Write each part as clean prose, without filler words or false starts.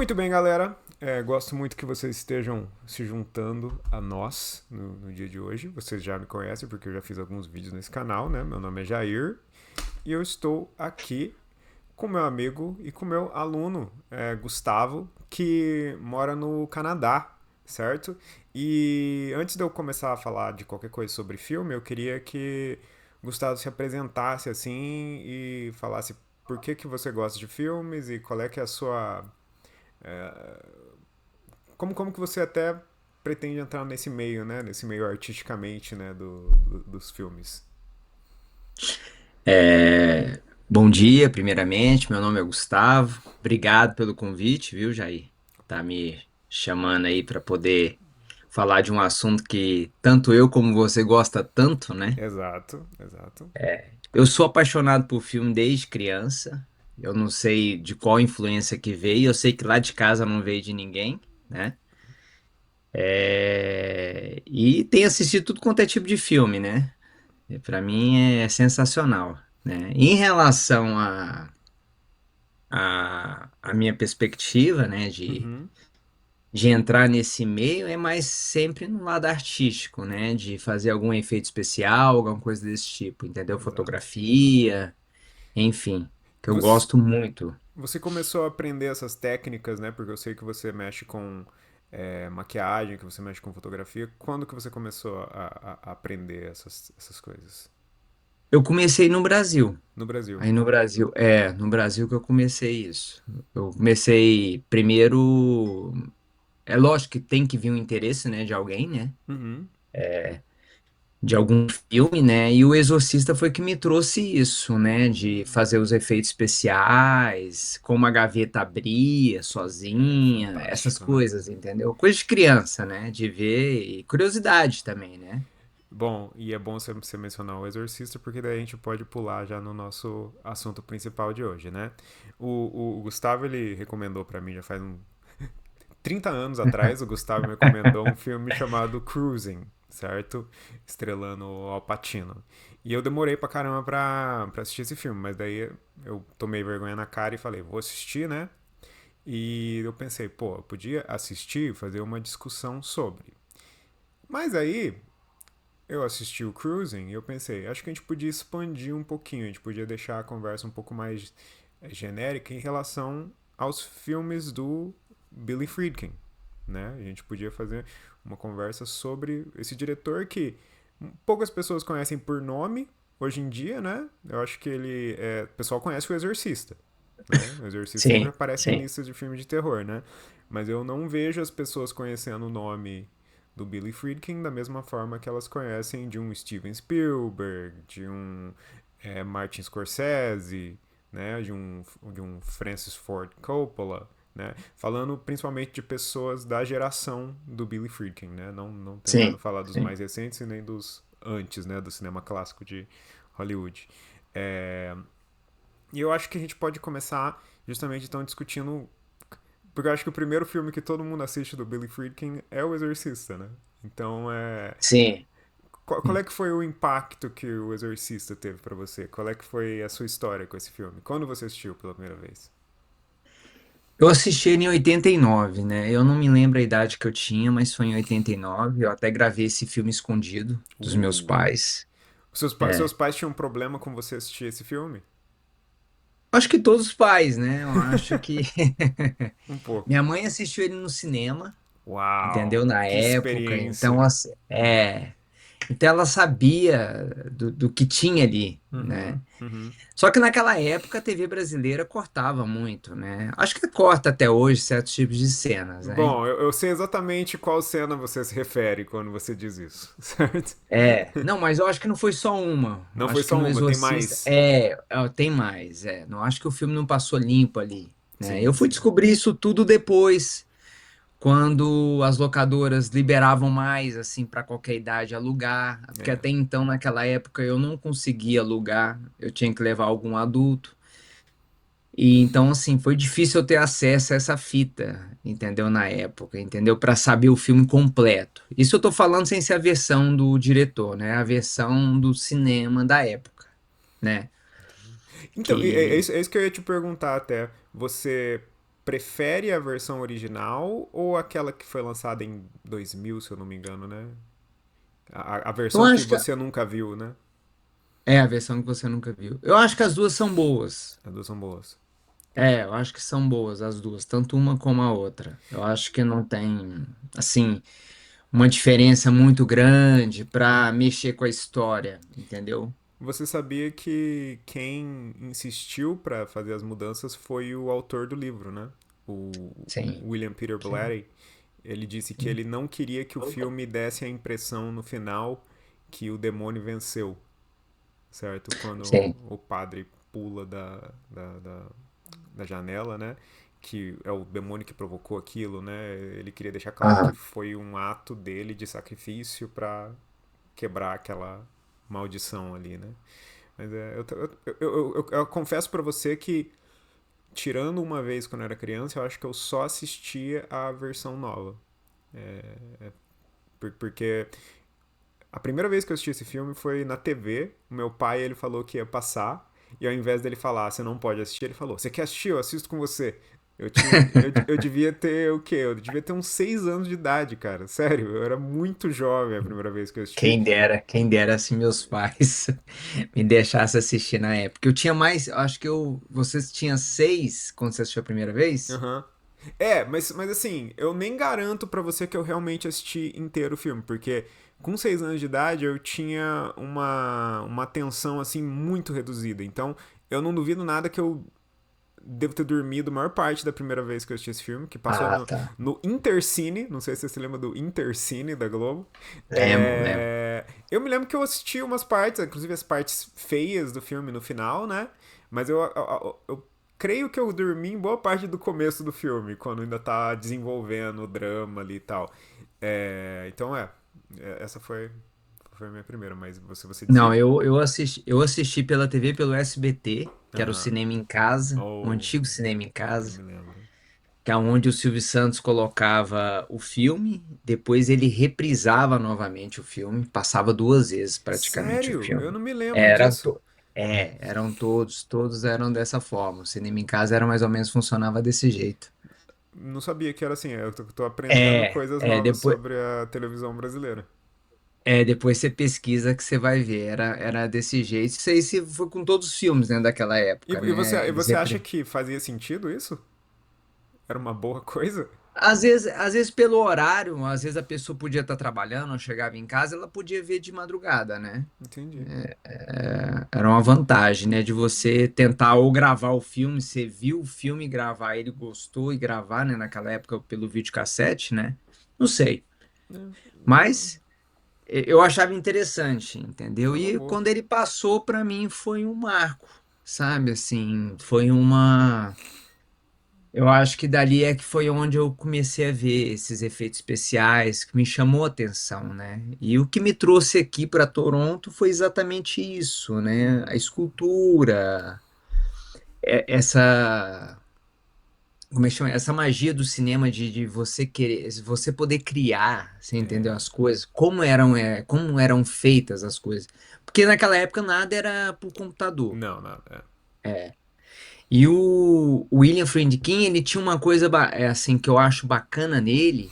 Muito bem, galera. Gosto muito que vocês estejam se juntando a nós no dia de hoje. Vocês já me conhecem porque eu já fiz alguns vídeos nesse canal, né? Meu nome é Jair e eu estou aqui com meu amigo e com meu aluno, Gustavo, que mora no Canadá, certo? E antes de eu começar a falar de qualquer coisa sobre filme, eu queria que Gustavo se apresentasse assim e falasse por que você gosta de filmes e qual é que é a sua como que você até pretende entrar nesse meio, né? Nesse meio artisticamente, né? Dos filmes. Bom dia, primeiramente. Meu nome é Gustavo. Obrigado pelo convite, viu, Jair? Tá me chamando aí para poder falar de um assunto que tanto eu como você gosta tanto, né? Exato, exato. Eu sou apaixonado por filme desde criança. Eu não sei de qual influência que veio. Eu sei que lá de casa não veio de ninguém, né? E tenho assistido tudo quanto é tipo de filme, né? Para mim é sensacional, né? Em relação a minha perspectiva, né, Uhum, de entrar nesse meio é mais sempre no lado artístico, né, de fazer algum efeito especial, alguma coisa desse tipo, entendeu? exato. Fotografia, enfim, que eu Você, gosto muito. você começou a aprender essas técnicas, né? Porque eu sei que você mexe com maquiagem, que você mexe com fotografia. Quando que você começou a aprender essas coisas? Eu comecei no Brasil. No Brasil. Aí no Brasil que eu comecei isso. Eu comecei primeiro, é lógico que tem que vir um interesse, né, de alguém, né? Uhum. De algum filme, né? E o Exorcista foi que me trouxe isso, né? De fazer os efeitos especiais, como a gaveta abria sozinha, essas Fantástico, né? coisas, entendeu? Coisa de criança, né? De ver e curiosidade também, né? Bom, e é bom você mencionar o Exorcista, porque daí a gente pode pular já no nosso assunto principal de hoje, né? O Gustavo, ele recomendou pra mim já faz 30 anos atrás, o Gustavo me recomendou um filme chamado Cruising, certo? Estrelando o Al Pacino. E eu demorei pra caramba pra assistir esse filme, mas daí eu tomei vergonha na cara e falei, vou assistir, né? E eu pensei, pô, eu podia assistir e fazer uma discussão sobre. Mas aí eu assisti o Cruising e eu pensei, acho que a gente podia expandir um pouquinho, a gente podia deixar a conversa um pouco mais genérica em relação aos filmes do Billy Friedkin, né? A gente podia fazer uma conversa sobre esse diretor que poucas pessoas conhecem por nome hoje em dia, né? Eu acho que o pessoal conhece o Exorcista, né? O Exorcista sempre Sim, aparece em sim. listas de filmes de terror, né? Mas eu não vejo as pessoas conhecendo o nome do Billy Friedkin da mesma forma que elas conhecem de um Steven Spielberg, de um Martin Scorsese, né? De um Francis Ford Coppola, né? Falando principalmente de pessoas da geração do Billy Friedkin, né? Não tentando Sim, falar dos sim. mais recentes e nem dos antes, né? Do cinema clássico de Hollywood. É, e eu acho que a gente pode começar justamente então discutindo. Porque eu acho que o primeiro filme que todo mundo assiste do Billy Friedkin é O Exorcista, né? Então, Sim. qual é que foi o impacto que o Exorcista teve pra você? Qual é que foi a sua história com esse filme? Quando você assistiu pela primeira vez? Eu assisti ele em 89, né? Eu não me lembro a idade que eu tinha, mas foi em 89. Eu até gravei esse filme escondido dos meus Uh. pais. Seus É. pais tinham um problema com você assistir esse filme? Acho que todos os pais, né? Eu acho que Um pouco. minha mãe assistiu ele no cinema, Uau, entendeu? Na que época, então experiência. assim, então ela sabia do que tinha ali, Uhum, né? uhum. Só que naquela época a TV brasileira cortava muito, né? Acho que corta até hoje certos tipos de cenas, né? Bom, eu sei exatamente qual cena você se refere quando você diz isso, certo? Não, mas eu acho que não foi só uma. Eu Não foi acho que só no uma, tem Exorcista mais. tem mais, Não acho que o filme não passou limpo ali, né? Eu Sim, fui sim. descobrir isso tudo depois, quando as locadoras liberavam mais, assim, para qualquer idade alugar, porque É. até então, naquela época, eu não conseguia alugar, eu tinha que levar algum adulto. E então, assim, foi difícil eu ter acesso a essa fita, entendeu? Na época, entendeu? Para saber o filme completo. Isso eu tô falando sem ser a versão do diretor, né? A versão do cinema da época, né? Então, Que é isso que eu ia te perguntar até. Você. prefere a versão original ou aquela que foi lançada em 2000, se eu não me engano, né? A Eu versão que acho que você nunca viu, né? é a versão que você nunca viu. Eu acho que as duas são boas. As duas são boas. É, eu acho que são boas as duas, tanto uma como a outra. Eu acho que não tem, assim, uma diferença muito grande pra mexer com a história, entendeu? Você sabia que quem insistiu para fazer as mudanças foi o autor do livro, né? O Sim, William Peter sim, Blatty. Ele disse que sim. ele não queria que o filme desse a impressão no final que o demônio venceu, certo? Quando Sim. o padre pula da janela, né? Que é o demônio que provocou aquilo, né? Ele queria deixar claro que Ah, foi um ato dele de sacrifício para quebrar aquela maldição ali, né? Mas eu confesso pra você que, tirando uma vez quando eu era criança, eu acho que eu só assistia a versão nova. Porque a primeira vez que eu assisti esse filme foi na TV. O meu pai, ele falou que ia passar. E ao invés dele falar, você não pode assistir, ele falou, você quer assistir? Eu assisto com você. Eu devia ter o quê? Eu devia ter uns 6 anos de idade, cara. Sério, eu era muito jovem a primeira vez que eu assisti. quem dera se meus pais me deixassem assistir na época. Eu tinha mais, eu acho que vocês tinham 6 quando você assistiu a primeira vez? Aham. É, mas assim, eu nem garanto pra você que eu realmente assisti inteiro o filme, porque com 6 anos de idade eu tinha uma atenção assim muito reduzida. Então, eu não duvido nada que eu devo ter dormido a maior parte da primeira vez que eu assisti esse filme, que passou Ah, no, tá. no Intercine, não sei se você se lembra do Intercine da Globo. Lembro, lembro. Eu me lembro que eu assisti umas partes, inclusive as partes feias do filme no final, né? Mas eu creio que eu dormi em boa parte do começo do filme, quando ainda tá desenvolvendo o drama ali e tal. Então essa foi a minha primeira, mas você Não, dizia? eu assisti pela TV, pelo SBT, que era o Aham. Cinema em Casa, o Ou, antigo Cinema em eu Casa, me lembro. que é onde o Silvio Santos colocava o filme, depois ele reprisava novamente o filme, passava duas vezes praticamente o Sério? Eu filme. não me lembro Era, disso. to- eram todos eram dessa forma. O Cinema em Casa era mais ou menos, funcionava desse jeito. Não sabia que era assim. Eu tô aprendendo É, coisas é, novas depois, sobre a televisão brasileira. depois você pesquisa que você vai ver, era desse jeito. Isso aí foi com todos os filmes, né, daquela E, época, e você, né? e você acha que fazia sentido isso? Era uma boa coisa? Às vezes pelo horário, às vezes a pessoa podia estar trabalhando, ou chegava em casa, ela podia ver de madrugada, né? Entendi. Era uma vantagem, né? De você tentar ou gravar o filme, você viu o filme, gravar ele, gostou e gravar, né? Naquela época pelo videocassete, né? Não sei. Mas eu achava interessante, entendeu? É uma E boa. quando ele passou, pra mim foi um marco, sabe? Assim, foi uma. Eu acho que dali é que foi onde eu comecei a ver esses efeitos especiais, que me chamou a atenção, né? E o que me trouxe aqui para Toronto foi exatamente isso, né? A Uhum. escultura, essa, como é que chama? Essa magia do cinema de você querer, você poder criar, você entendeu as coisas, como eram feitas as coisas. Porque naquela época nada era por computador. Não, nada. E o William Friedkin, ele tinha uma coisa assim que eu acho bacana nele,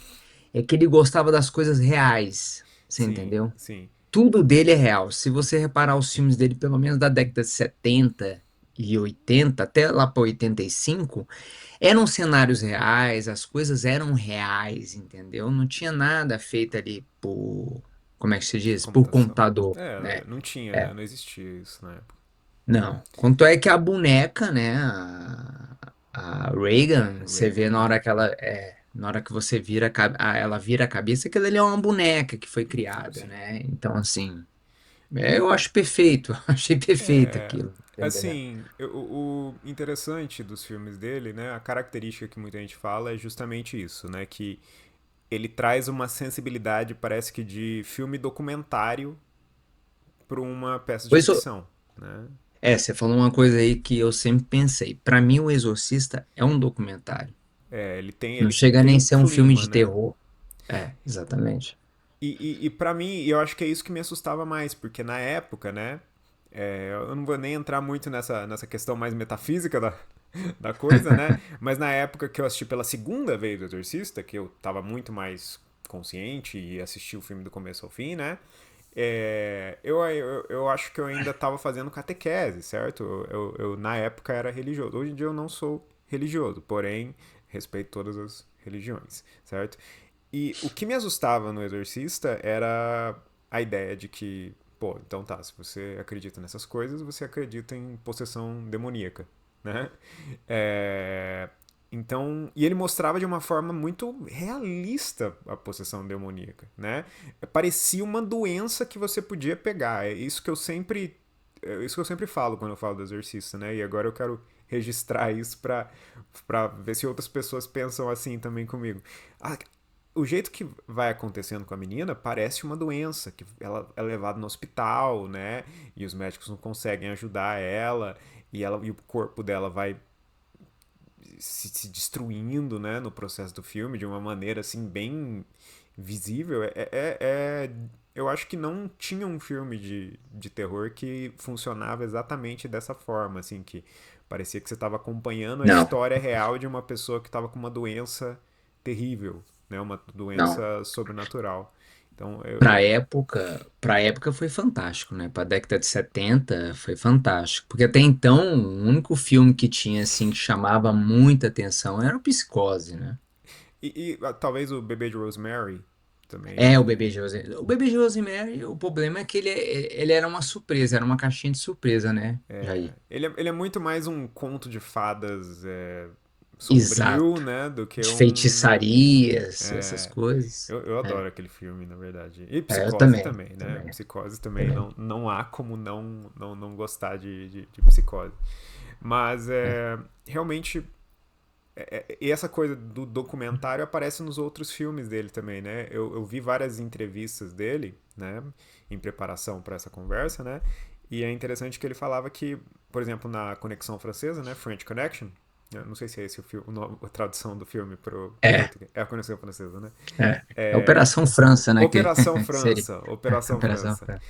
é que ele gostava das coisas reais, você Sim, entendeu? sim. Tudo dele é real. Se você reparar os filmes dele, pelo menos da década de 70 e 80 até lá para 85, eram cenários reais, as coisas eram reais, entendeu? Não tinha nada feito ali por, como é que se Por diz? Por computação. computador, né? Não tinha, né? É. Não existia isso na época. Não. Quanto é que a boneca, né? A Reagan, você vê Reagan, na né? hora que na hora que você vira, ela vira a cabeça, que ali é uma boneca que foi Então, criada, sim. né? Então, assim, eu acho perfeito, achei perfeito É, aquilo, tá entendendo? assim, o interessante dos filmes dele, né, a característica que muita gente fala é justamente isso, né, que ele traz uma sensibilidade, parece que de filme documentário para uma peça de Pois, ficção, né? você falou uma coisa aí que eu sempre pensei. Pra mim, O Exorcista é um documentário. Não Ele chega tem nem a um ser um filme clima, de né? terror. Exatamente. E para mim, eu acho que é isso que me assustava mais, porque na época, né, eu não vou nem entrar muito nessa questão mais metafísica da coisa, né? Mas na época que eu assisti pela segunda vez o Exorcista, que eu tava muito mais consciente e assisti o filme do começo ao fim, né? Eu acho que eu ainda estava fazendo catequese, certo? Na época era religioso. Hoje em dia eu não sou religioso, porém respeito todas as religiões, certo? E o que me assustava no Exorcista era a ideia de que, pô, então tá, se você acredita nessas coisas, você acredita em possessão demoníaca, né? É, então, e ele mostrava de uma forma muito realista a possessão demoníaca, né? Parecia uma doença que você podia pegar. É isso que eu sempre falo quando eu falo do exorcista, né? E agora eu quero registrar isso para ver se outras pessoas pensam assim também comigo. Ah, o jeito que vai acontecendo com a menina parece uma doença, que ela é levada no hospital, né? E os médicos não conseguem ajudar ela, e o corpo dela vai se destruindo, né, no processo do filme de uma maneira assim bem visível. Eu acho que não tinha um filme de terror que funcionava exatamente dessa forma, assim, que parecia que você estava acompanhando a Não, história real de uma pessoa que estava com uma doença terrível, né, uma não. doença sobrenatural. Então, Pra época foi fantástico, né? Pra década de 70 foi fantástico. Porque até então, o único filme que tinha, assim, que chamava muita atenção era o Psicose, né? talvez o Bebê de Rosemary É, também. O Bebê de Rosemary, o problema é que ele era uma surpresa, era uma caixinha de surpresa, né, Jair? Ele é muito mais um conto de fadas sombrio, Exato. né? Do que De um. feitiçarias, essas coisas. Eu É, adoro aquele filme, na verdade. E eu Psicose também, também, né? também, Psicose também também. não há como não gostar de Psicose. Mas É. realmente. E essa coisa do documentário aparece nos outros filmes dele também, né? Eu vi várias entrevistas dele, né? Em preparação para essa conversa, né? E é interessante que ele falava que, por exemplo, na Conexão Francesa, né? French Connection. Eu não sei se é esse a tradução do filme pro É, português. É a Conexão Francesa, né? é. É Operação França, né? Que Operação seria. França, É, Operação Operação França, França.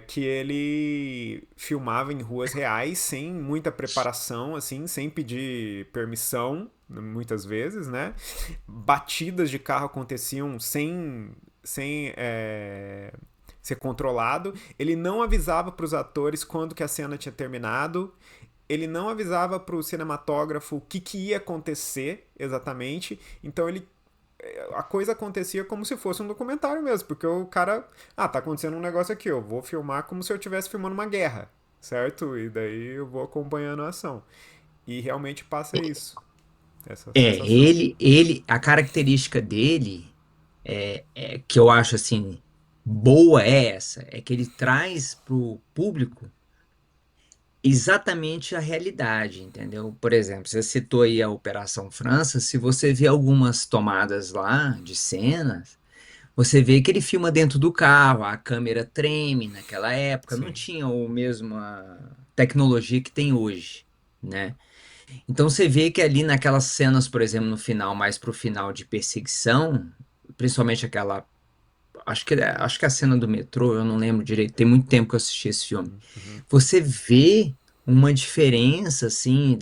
que ele filmava em ruas reais sem muita preparação, assim, sem pedir permissão, muitas vezes, né? Batidas de carro aconteciam sem ser controlado. Ele não avisava para os atores quando que a cena tinha terminado. Ele não avisava para o cinematógrafo o que ia acontecer exatamente. Então ele a coisa acontecia como se fosse um documentário mesmo, porque o cara, tá acontecendo um negócio aqui, eu vou filmar como se eu estivesse filmando uma guerra, certo? E daí eu vou acompanhando a ação. E realmente passa isso, essa sensação. A característica dele que eu acho assim boa é essa, é que ele traz pro público exatamente a realidade, entendeu? Por exemplo, você citou aí a Operação França, se você vê algumas tomadas lá de cenas, você vê que ele filma dentro do carro, a câmera treme naquela época, não Sim. tinha a mesma tecnologia que tem hoje, né? Então você vê que ali naquelas cenas, por exemplo, no final, mais pro final de perseguição, principalmente aquela, acho que é a cena do metrô, eu não lembro direito, tem muito tempo que eu assisti esse filme. Uhum. Você vê uma diferença assim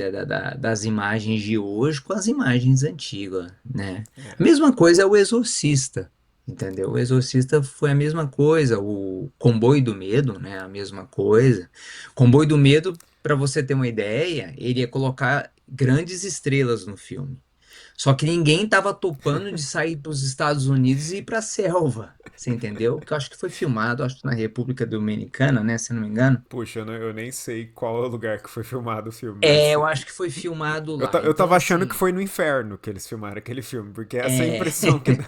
das imagens de hoje com as imagens antigas, né? A mesma coisa é o Exorcista, entendeu? O Exorcista foi a mesma coisa, o Comboio do Medo, né? A mesma coisa. Comboio do Medo, para você ter uma ideia, ele ia colocar grandes estrelas no filme. Só que ninguém estava topando de sair para os Estados Unidos e ir para a selva. Você entendeu? Que eu acho que foi filmado, acho que na República Dominicana, né? Se eu não me engano. Puxa, eu nem sei qual é o lugar que foi filmado o filme, É, mas eu acho que foi filmado lá. eu Então, tava achando que assim, foi no inferno que eles filmaram aquele filme, porque essa é a é, impressão que dá.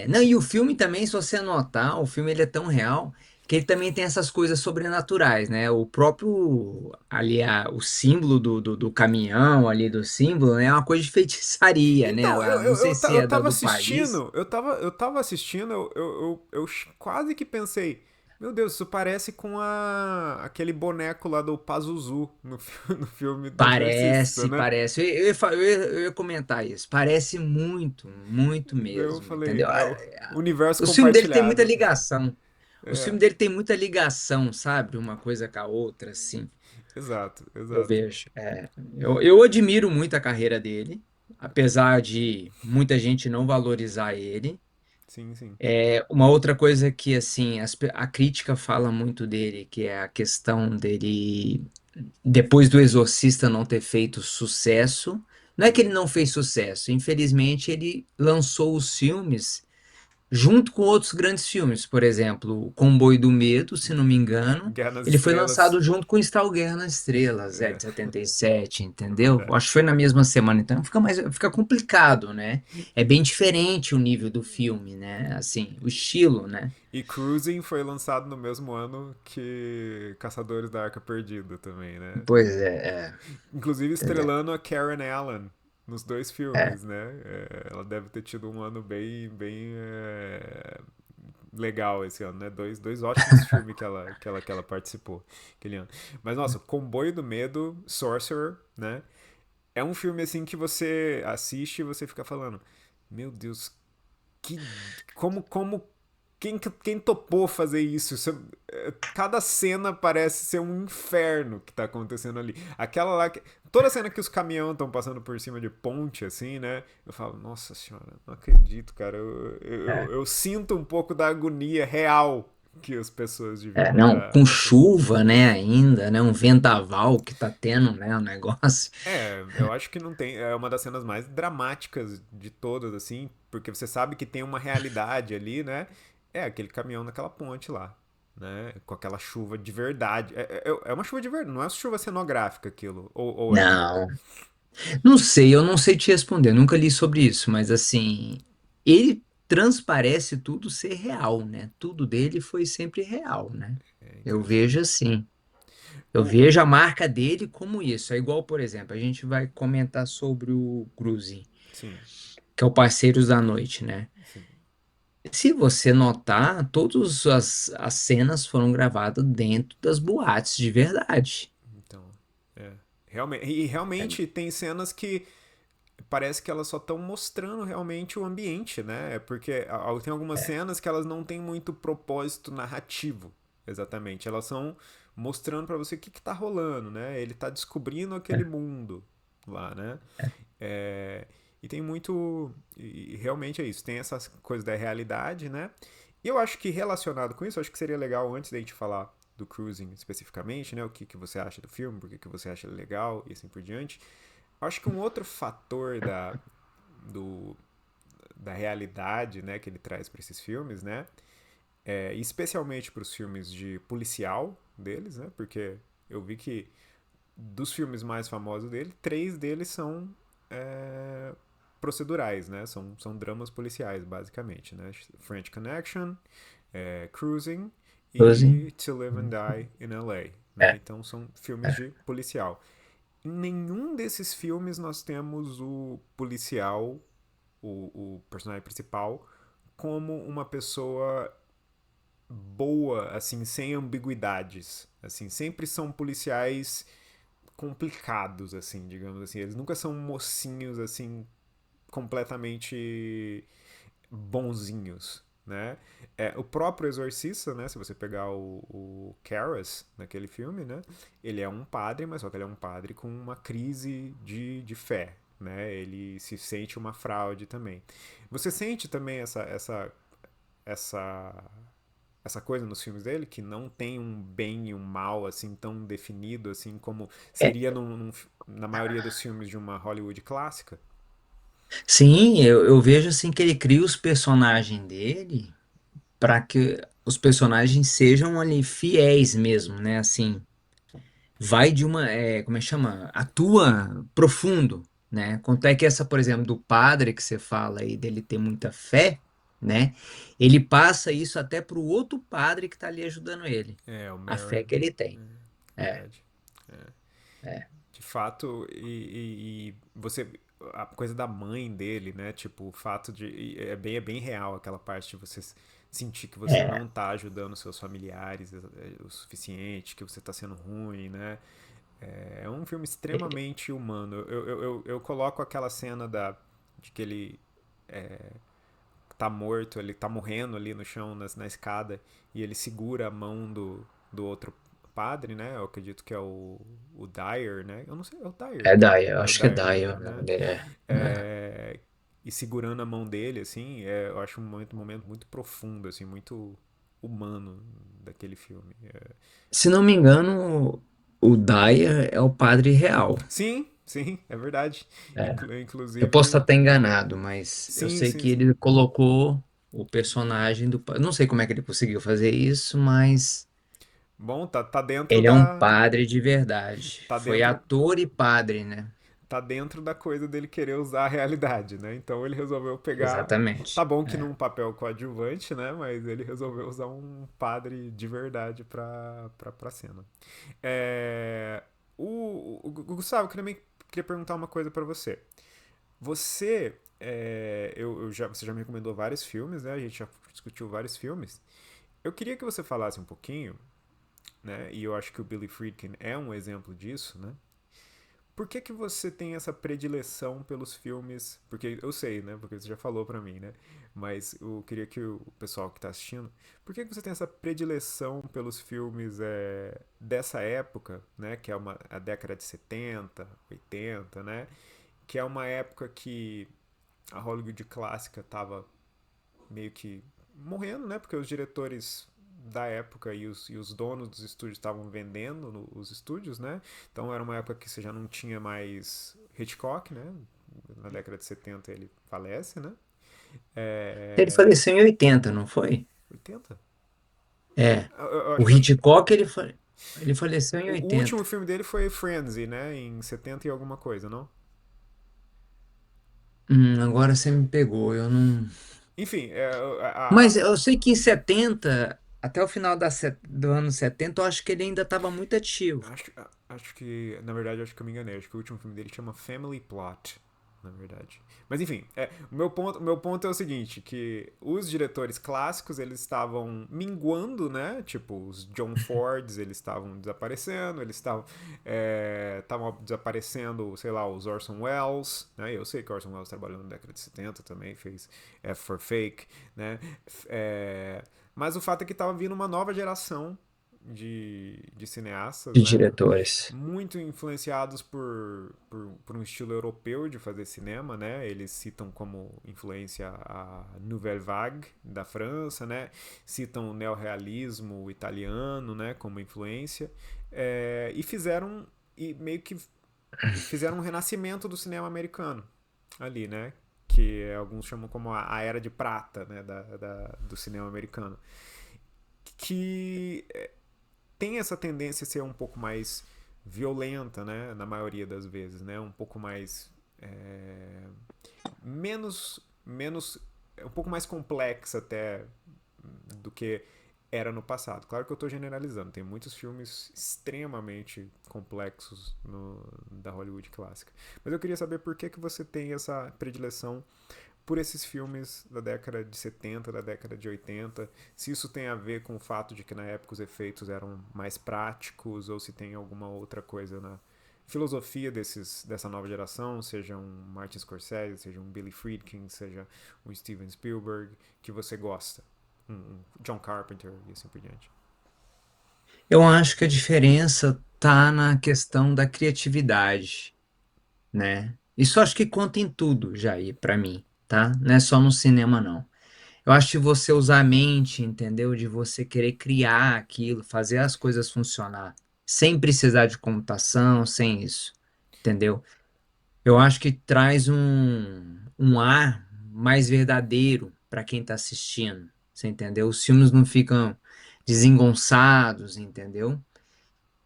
não, e o filme também, se você notar, o filme ele é tão real que ele também tem essas coisas sobrenaturais, né? O próprio, ali, o símbolo do caminhão ali, do símbolo, né? É uma coisa de feitiçaria, né? Então, Não sei se eu é tava do país. assistindo, eu tava assistindo, quase que pensei, meu Deus, isso parece com aquele boneco lá do Pazuzu no filme do Exorcista, Parece, né? parece. Eu ia comentar isso. Parece muito, muito Daí eu mesmo, falei, entendeu? é o universo O filme dele tem muita compartilhado. ligação. O É, filme dele tem muita ligação, sabe? Uma coisa com a outra, assim. Exato, Eu exato. vejo. Eu admiro muito a carreira dele, apesar de muita gente não valorizar ele. Sim, sim. Uma outra coisa que, assim, a crítica fala muito dele, que é a questão dele, depois do Exorcista não ter feito sucesso. Não é que ele Uhum. não fez sucesso, infelizmente ele lançou os filmes junto com outros grandes filmes, por exemplo, O Comboio do Medo, se não me engano, Guerra nas ele foi Estrelas. lançado junto com Star Guerra nas Estrelas, É, de 77, é entendeu? verdade. Acho que foi na mesma semana, então fica complicado, né? É bem diferente o nível do filme, né? Assim, o estilo, né? E Cruising foi lançado no mesmo ano que Caçadores da Arca Perdida também, né? Pois é, Inclusive entendeu? estrelando a Karen Allen nos dois É, filmes, né? Ela deve ter tido um ano bem legal esse ano, né? Dois ótimos filmes que ela participou aquele ano. Mas, nossa, Comboio do Medo, Sorcerer, né? É um filme assim que você assiste e você fica falando, meu Deus, que como quem topou fazer isso? Cada cena parece ser um inferno que tá acontecendo ali. Aquela lá que toda cena que os caminhões estão passando por cima de ponte assim, né? Eu falo, nossa senhora, não acredito, cara. é. Eu sinto um pouco da agonia real que as pessoas deviam Não, estar com passando. chuva, né, ainda, né, um vendaval que tá tendo, né, o negócio. Eu acho que não tem. É uma das cenas mais dramáticas de todas, assim, porque você sabe que tem uma realidade ali, né? É aquele caminhão naquela ponte lá, né? Com aquela chuva de verdade. É uma chuva de verdade, não é chuva cenográfica aquilo. Ou é. Não, não sei, eu não sei te responder, nunca li sobre isso, mas assim, ele transparece tudo ser real, né? Tudo dele foi sempre real, né? É Eu vejo interessante. assim. Eu O, vejo a marca dele como isso. É igual, por exemplo, a gente vai comentar sobre o Cruise, sim, que é o Parceiros da Noite, né? sim. Se você notar, todas as cenas foram gravadas dentro das boates de verdade. Então, é. Realmente tem cenas que parece que elas só estão mostrando realmente o ambiente, né? Porque tem algumas cenas que elas não têm muito propósito narrativo, exatamente. Elas são mostrando pra você o que tá rolando, né? Ele tá descobrindo aquele mundo lá, né? É, e tem muito. E realmente é isso. Tem essas coisas da realidade, né? E eu acho que relacionado com isso, acho que seria legal antes da gente falar do Cruising especificamente, né? O que você acha do filme, por que você acha ele legal e assim por diante. Acho que um outro fator do, da realidade, né, que ele traz para esses filmes, né, especialmente para os filmes de policial deles, né, porque eu vi que dos filmes mais famosos dele, três deles são é, procedurais, né, são dramas policiais, basicamente, né, French Connection, Cruising Cruise. e To Live and Die in L.A., né, É, então são filmes é. de policial. Em nenhum desses filmes nós temos o policial, o personagem principal, como uma pessoa boa, assim, sem ambiguidades. Assim, sempre são policiais complicados, assim, digamos assim. Eles nunca são mocinhos, assim, completamente bonzinhos, né? O próprio Exorcista, né? Se você pegar o Karras naquele filme, né? Ele é um padre, mas só que ele é um padre com uma crise de fé, né? Ele se sente uma fraude também. Você sente também essa essa coisa nos filmes dele que não tem um bem e um mal assim tão definido assim como É, seria na maioria dos filmes de uma Hollywood clássica? sim, eu vejo assim que ele cria os personagens dele para que os personagens sejam ali fiéis mesmo, né? Assim, vai de uma, como é que chama? Atua profundo, né? Quanto é que essa, por exemplo, do padre que você fala aí dele ter muita fé, né? Ele passa isso até pro outro padre que tá ali ajudando ele, O a fé Merrin, que ele tem. É, verdade. é, De fato, e você. A coisa da mãe dele, né? Tipo, o fato de. É bem real aquela parte de você sentir que você é. não tá ajudando seus familiares o suficiente, que você tá sendo ruim, né? É um filme extremamente humano. Eu coloco aquela cena de que ele tá morto, ele tá morrendo ali no chão, na escada, e ele segura a mão do outro padre, né? Eu acredito que é o Dyer, né? Eu não sei, é o Dyer, É né? Daya, eu É o acho que é Dyer, Daya o né? nome dele. É. É, e segurando a mão dele, assim, eu acho um momento muito profundo, assim, muito humano daquele filme. Se não me engano, o Daya é o padre real. Sim, sim, é verdade. É. Eu posso estar Inclusive, até enganado, mas eu sim, sei sim, que sim. ele colocou o personagem do. Não sei como é que ele conseguiu fazer isso, mas Bom, tá dentro ele é um da. padre de verdade. Tá Foi dentro ator e padre, né? tá dentro da coisa dele querer usar a realidade, né? Então ele resolveu pegar. Tá Exatamente. bom que É. num papel coadjuvante, né? Mas ele resolveu usar um padre de verdade pra cena. É... Gustavo, eu queria perguntar uma coisa pra você. Você. Você já me recomendou vários filmes, né? A gente já discutiu vários filmes. Eu queria que você falasse um pouquinho, né? E eu acho que o Billy Friedkin é um exemplo disso, né? Por que que você tem essa predileção pelos filmes? Porque eu sei, né? Porque você já falou pra mim, né? Mas eu queria que o pessoal que tá assistindo, por que que você tem essa predileção pelos filmes dessa época, né? Que é a década de 70, 80, né? Que é uma época que a Hollywood clássica tava meio que morrendo, né? Porque os diretores da época e os donos dos estúdios estavam vendendo os estúdios, né? Então era uma época que você já não tinha mais Hitchcock, né? Na década de 70 ele falece, né? Ele É... faleceu em 80, não foi? 80? É. Eu acho O que Hitchcock, ele faleceu em o último 80. filme dele foi Frenzy, né? Em 70 e alguma coisa, não? Agora você me pegou, eu não. Enfim, Mas eu sei que em 70, até o final do ano 70, eu acho que ele ainda estava muito ativo. acho que, na verdade, acho que eu me enganei. Acho que o último filme dele chama Family Plot, na verdade. Mas enfim, o meu ponto é o seguinte, que os diretores clássicos, eles estavam minguando, né? Tipo, os John Fords, eles estavam desaparecendo, eles estavam desaparecendo, sei lá, os Orson Welles, né? Eu sei que Orson Welles trabalhou na década de 70 também, fez F for Fake, né? É, mas o fato é que estava vindo uma nova geração de cineastas, De né? diretores. Muito influenciados por um estilo europeu de fazer cinema, né? Eles citam como influência a Nouvelle Vague da França, né? Citam o neorrealismo italiano, né? Como influência e meio que fizeram um renascimento do cinema americano ali, né? Que alguns chamam como a era de prata, né? Do cinema americano, que tem essa tendência a ser um pouco mais violenta, né? Na maioria das vezes, né? Um pouco mais menos um pouco mais complexa até do que era no passado. Claro que eu estou generalizando, tem muitos filmes extremamente complexos da Hollywood clássica. Mas eu queria saber por que você tem essa predileção por esses filmes da década de 70, da década de 80, se isso tem a ver com o fato de que na época os efeitos eram mais práticos ou se tem alguma outra coisa na filosofia dessa nova geração, seja um Martin Scorsese, seja um Billy Friedkin, seja um Steven Spielberg, que você gosta, um John Carpenter e assim por diante. Eu acho que a diferença tá na questão da criatividade, né? Isso eu acho que conta em tudo, Jair, pra mim, tá? Não é só no cinema, não. Eu acho que você usar a mente, entendeu? De você querer criar aquilo, fazer as coisas funcionar, sem precisar de computação, sem isso, entendeu? Eu acho que traz um ar mais verdadeiro para quem está assistindo, você entendeu? Os filmes não ficam desengonçados, entendeu?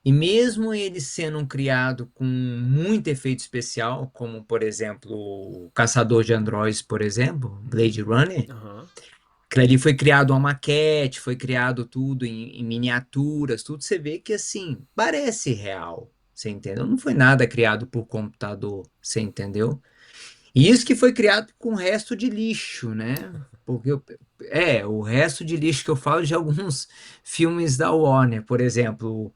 E mesmo eles sendo criados com muito efeito especial, como por exemplo o Caçador de Androides, por exemplo, Blade Runner, Aham. aquilo ali foi criado uma maquete, foi criado tudo em miniaturas, tudo você vê que assim, parece real, você entendeu? Não foi nada criado por computador, você entendeu? E isso que foi criado com resto de lixo, né? Porque o resto de lixo que eu falo de alguns filmes da Warner, por exemplo,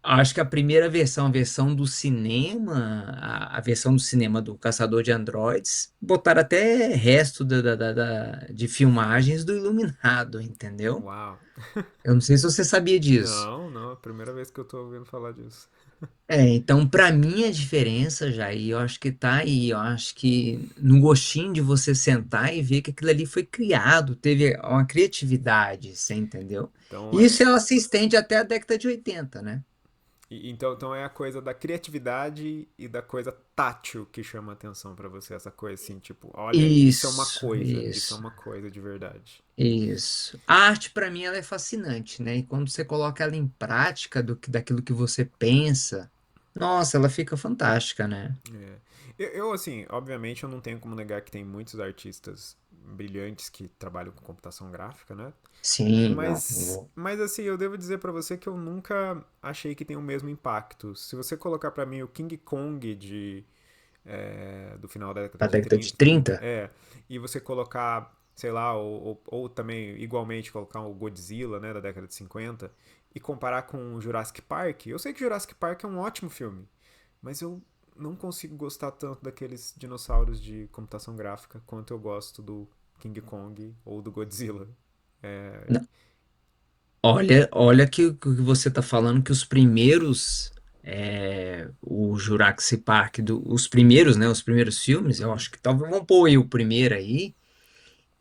Acho que a primeira versão, a versão do cinema, a versão do cinema do Caçador de Androides, botaram até resto de filmagens do Iluminado, entendeu? Uau. Eu não sei se você sabia disso. Não, não, é a primeira vez que eu tô ouvindo falar disso. Então, para mim, a diferença, Jair, eu acho que tá aí. Eu acho que no gostinho de você sentar e ver que aquilo ali foi criado, teve uma criatividade, você entendeu? Então E isso é, ela se estende até a década de 80, né? então é a coisa da criatividade e da coisa tátil que chama a atenção pra você, essa coisa assim, tipo, olha, Isso, isso é isso. uma coisa de verdade. Isso. A arte, para mim, ela é fascinante, né? E quando você coloca ela em prática daquilo que você pensa, nossa, ela fica fantástica, né? É. Assim, obviamente eu não tenho como negar que tem muitos artistas brilhantes que trabalham com computação gráfica, né? Sim, não. Mas assim, eu devo dizer pra você que eu nunca achei que tem o mesmo impacto. Se você colocar pra mim o King Kong do final da década A de década de 30 30. e você colocar, sei lá, ou também igualmente colocar o Godzilla, né, da década de 50 e comparar com o Jurassic Park, eu sei que Jurassic Park é um ótimo filme, mas eu não consigo gostar tanto daqueles dinossauros de computação gráfica quanto eu gosto do King Kong ou do Godzilla. É, Olha que você está falando que os primeiros, o Jurassic Park, os primeiros, né, os primeiros filmes, eu uhum. acho que talvez vamos pôr aí o primeiro aí,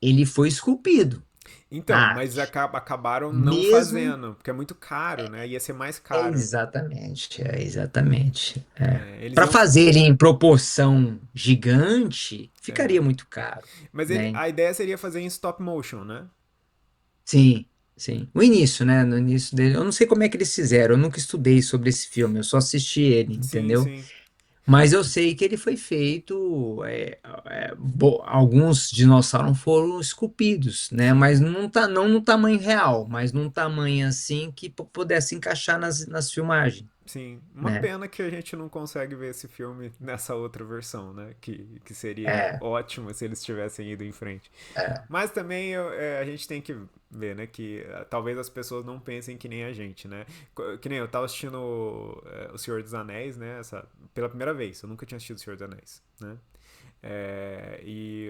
ele foi esculpido Então, na mas arte. acabaram não Mesmo, fazendo, porque é muito caro, né? Ia ser mais é caro. exatamente, é exatamente. Eles Para iam. fazer em proporção gigante, ficaria muito caro, Mas né? a ideia seria fazer em stop motion, né? Sim, sim. O início, né? No início dele, eu não sei como é que eles fizeram, eu nunca estudei sobre esse filme, eu só assisti ele, Sim, entendeu? sim. Mas eu sei que ele foi feito. Alguns dinossauros foram esculpidos, né? Sim. Mas não, não no tamanho real, mas num tamanho assim que pudesse encaixar nas filmagens, Sim, uma né? pena que a gente não consegue ver esse filme nessa outra versão, né? Que seria É, ótimo se eles tivessem ido em frente. é, Mas também a gente tem que ver, né? Que talvez as pessoas não pensem que nem a gente, né? Que nem eu tava assistindo O Senhor dos Anéis, né? Pela primeira vez. Eu nunca tinha assistido O Senhor dos Anéis, né? E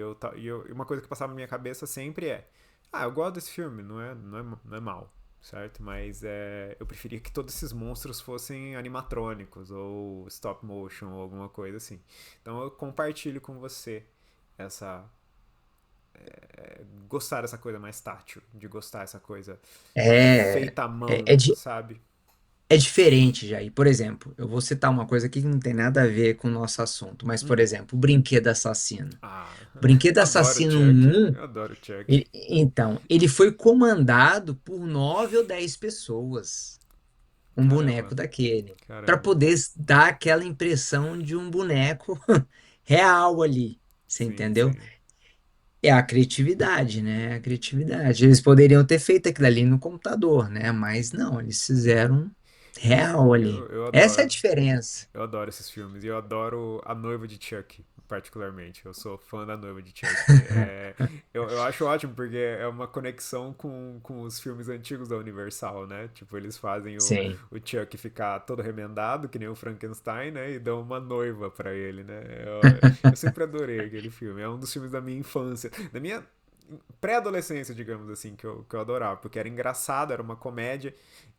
uma coisa que passava na minha cabeça sempre é: ah, eu gosto desse filme, não é mal, certo? Mas eu preferia que todos esses monstros fossem animatrônicos ou stop motion ou alguma coisa assim. Então eu compartilho com você essa gostar dessa coisa mais tátil, de gostar dessa coisa é, feita à é, mão, é, di- sabe? é diferente, Jair. Por exemplo, eu vou citar uma coisa que não tem nada a ver com o nosso assunto, mas, por Hum. exemplo, o Brinquedo Assassino. Ah, O Brinquedo eu adoro o Assassino Chuck. 1, Eu adoro o Chuck. ele foi comandado por 9 ou 10 pessoas, um Caramba, boneco daquele, para caramba. poder dar aquela impressão de um boneco real ali, você Sim, entendeu? sim. É a criatividade, né? A criatividade. Eles poderiam ter feito aquilo ali no computador, né? Mas não, eles fizeram real ali. Eu Essa é a adoro. diferença. Eu adoro esses filmes. E eu adoro a noiva de Chuck, particularmente. Eu sou fã da noiva de Chuck. Eu acho ótimo porque é uma conexão com os filmes antigos da Universal, né? Tipo, eles fazem Sim. o Chuck ficar todo remendado, que nem o Frankenstein, né? E dão uma noiva pra ele, né? Eu sempre adorei aquele filme. É um dos filmes da minha infância. Da minha pré-adolescência, digamos assim, que eu adorava. Porque era engraçado, era uma comédia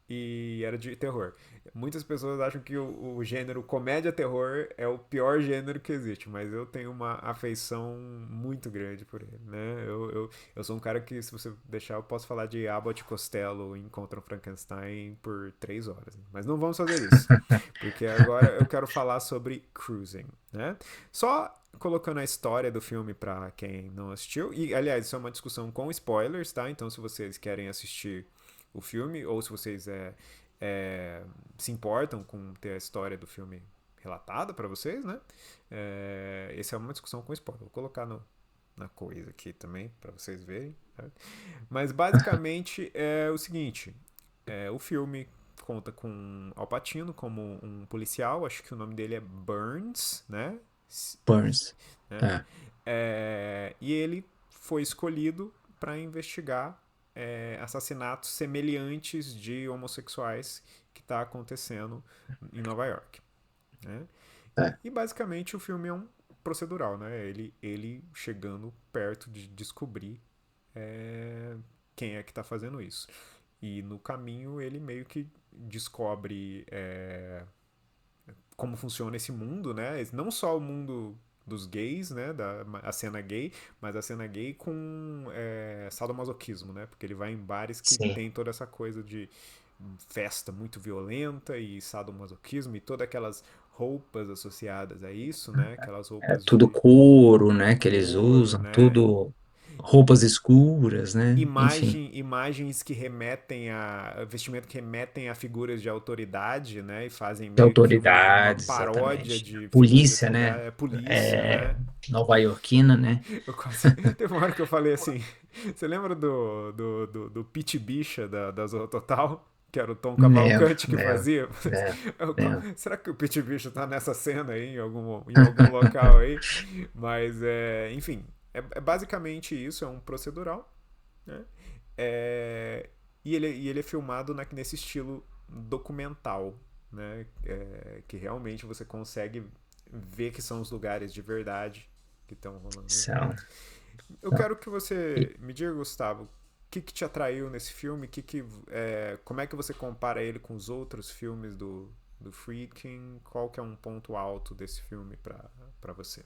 e era de terror. Muitas pessoas acham que o gênero comédia-terror é o pior gênero que existe, mas eu tenho uma afeição muito grande por ele, né? Eu sou um cara que, se você deixar, eu posso falar de Abbott e Costello Encontram Frankenstein por 3 horas. Mas não vamos fazer isso, porque agora eu quero falar sobre Cruising, né? Só colocando a história do filme para quem não assistiu, e aliás, isso é uma discussão com spoilers, tá? Então, se vocês querem assistir o filme, ou se vocês se importam com ter a história do filme relatada para vocês, né? Essa é uma discussão com spoiler. Vou colocar na coisa aqui também para vocês verem. Tá? Mas basicamente é o seguinte: o filme conta com Al Pacino como um policial, acho que o nome dele é Burns, né? Burns. Né? É. E ele foi escolhido para investigar assassinatos semelhantes de homossexuais que está acontecendo em Nova York. Né? É, E basicamente o filme é um procedural, né? Ele chegando perto de descobrir é, quem é que está fazendo isso. E no caminho ele meio que descobre como funciona esse mundo, né? Não só o mundo dos gays, né? A cena gay, mas a cena gay com sadomasoquismo, né? Porque ele vai em bares que sim. tem toda essa coisa de festa muito violenta e sadomasoquismo e todas aquelas roupas associadas a isso, né? Aquelas É roupas tudo de couro, né, que eles couro, usam, né? tudo roupas escuras, né? Enfim, Imagens que remetem a vestimento que remetem a figuras de autoridade, né? E fazem de meio que uma autoridades, paródia exatamente. de figuras de Polícia, né? autoridade, polícia, É, né? nova-iorquina, né? Eu quase. Teve uma hora que eu falei assim. Você lembra do Pete Bicha da Zorra Total? Que era o Tom Lembro, Cavalcante que lembro, fazia. lembro, lembro. Será que o Pete Bicha tá nessa cena aí, em algum local aí? Mas, enfim, é basicamente isso, é um procedural, né? E ele é filmado nesse estilo documental, né? Que realmente você consegue ver que são os lugares de verdade que estão rolando ali. São, Eu são. quero que você me diga, Gustavo, o que te atraiu nesse filme? Como é que você compara ele com os outros filmes do Friedkin? Qual que é um ponto alto desse filme para você?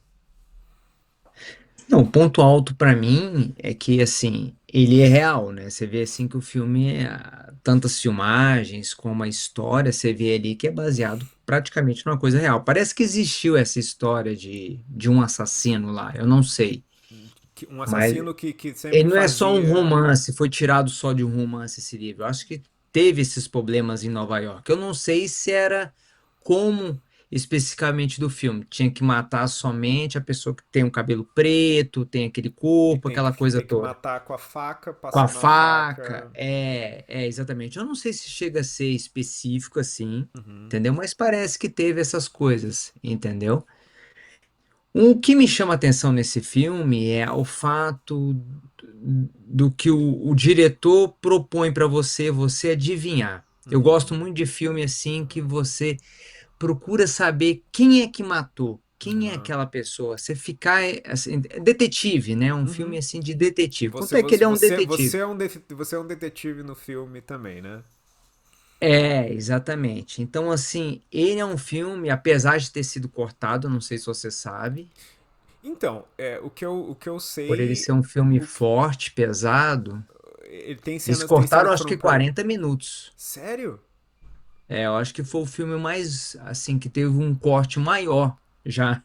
Não, o ponto alto pra mim é que assim, ele é real, né? Você vê assim que o filme tantas filmagens como a história, você vê ali que é baseado praticamente numa coisa real. Parece que existiu essa história de um assassino lá, eu não sei, Um mas assassino que sempre ele não é só um fazia. romance, foi tirado só de um romance esse livro. Eu acho que teve esses problemas em Nova York. Eu não sei se era como especificamente do filme. Tinha que matar somente a pessoa que tem o cabelo preto, tem aquele E corpo, aquela coisa tem que toda. matar com a faca, Com a passando a faca, faca. exatamente. Eu não sei se chega a ser específico assim, Uhum, entendeu? Mas parece que teve essas coisas, entendeu? O que me chama a atenção nesse filme é o fato do que o diretor propõe para você adivinhar. Eu gosto uhum. muito de filme assim que você procura saber quem é que matou, quem é Aham. aquela pessoa. Você ficar assim, detetive, né? Um filme Uhum. assim de detetive. Quanto é que ele é um detetive? Você é um detetive no filme também, né? É, exatamente. Então, assim, ele é um filme, apesar de ter sido cortado, não sei se você sabe. Então, o que eu Por ele sei, ser um filme o que, forte, pesado, ele eles tem cenas cortaram que acho foram que pro. 40 minutos. Sério? É, eu acho que foi o filme mais, assim, que teve um corte maior já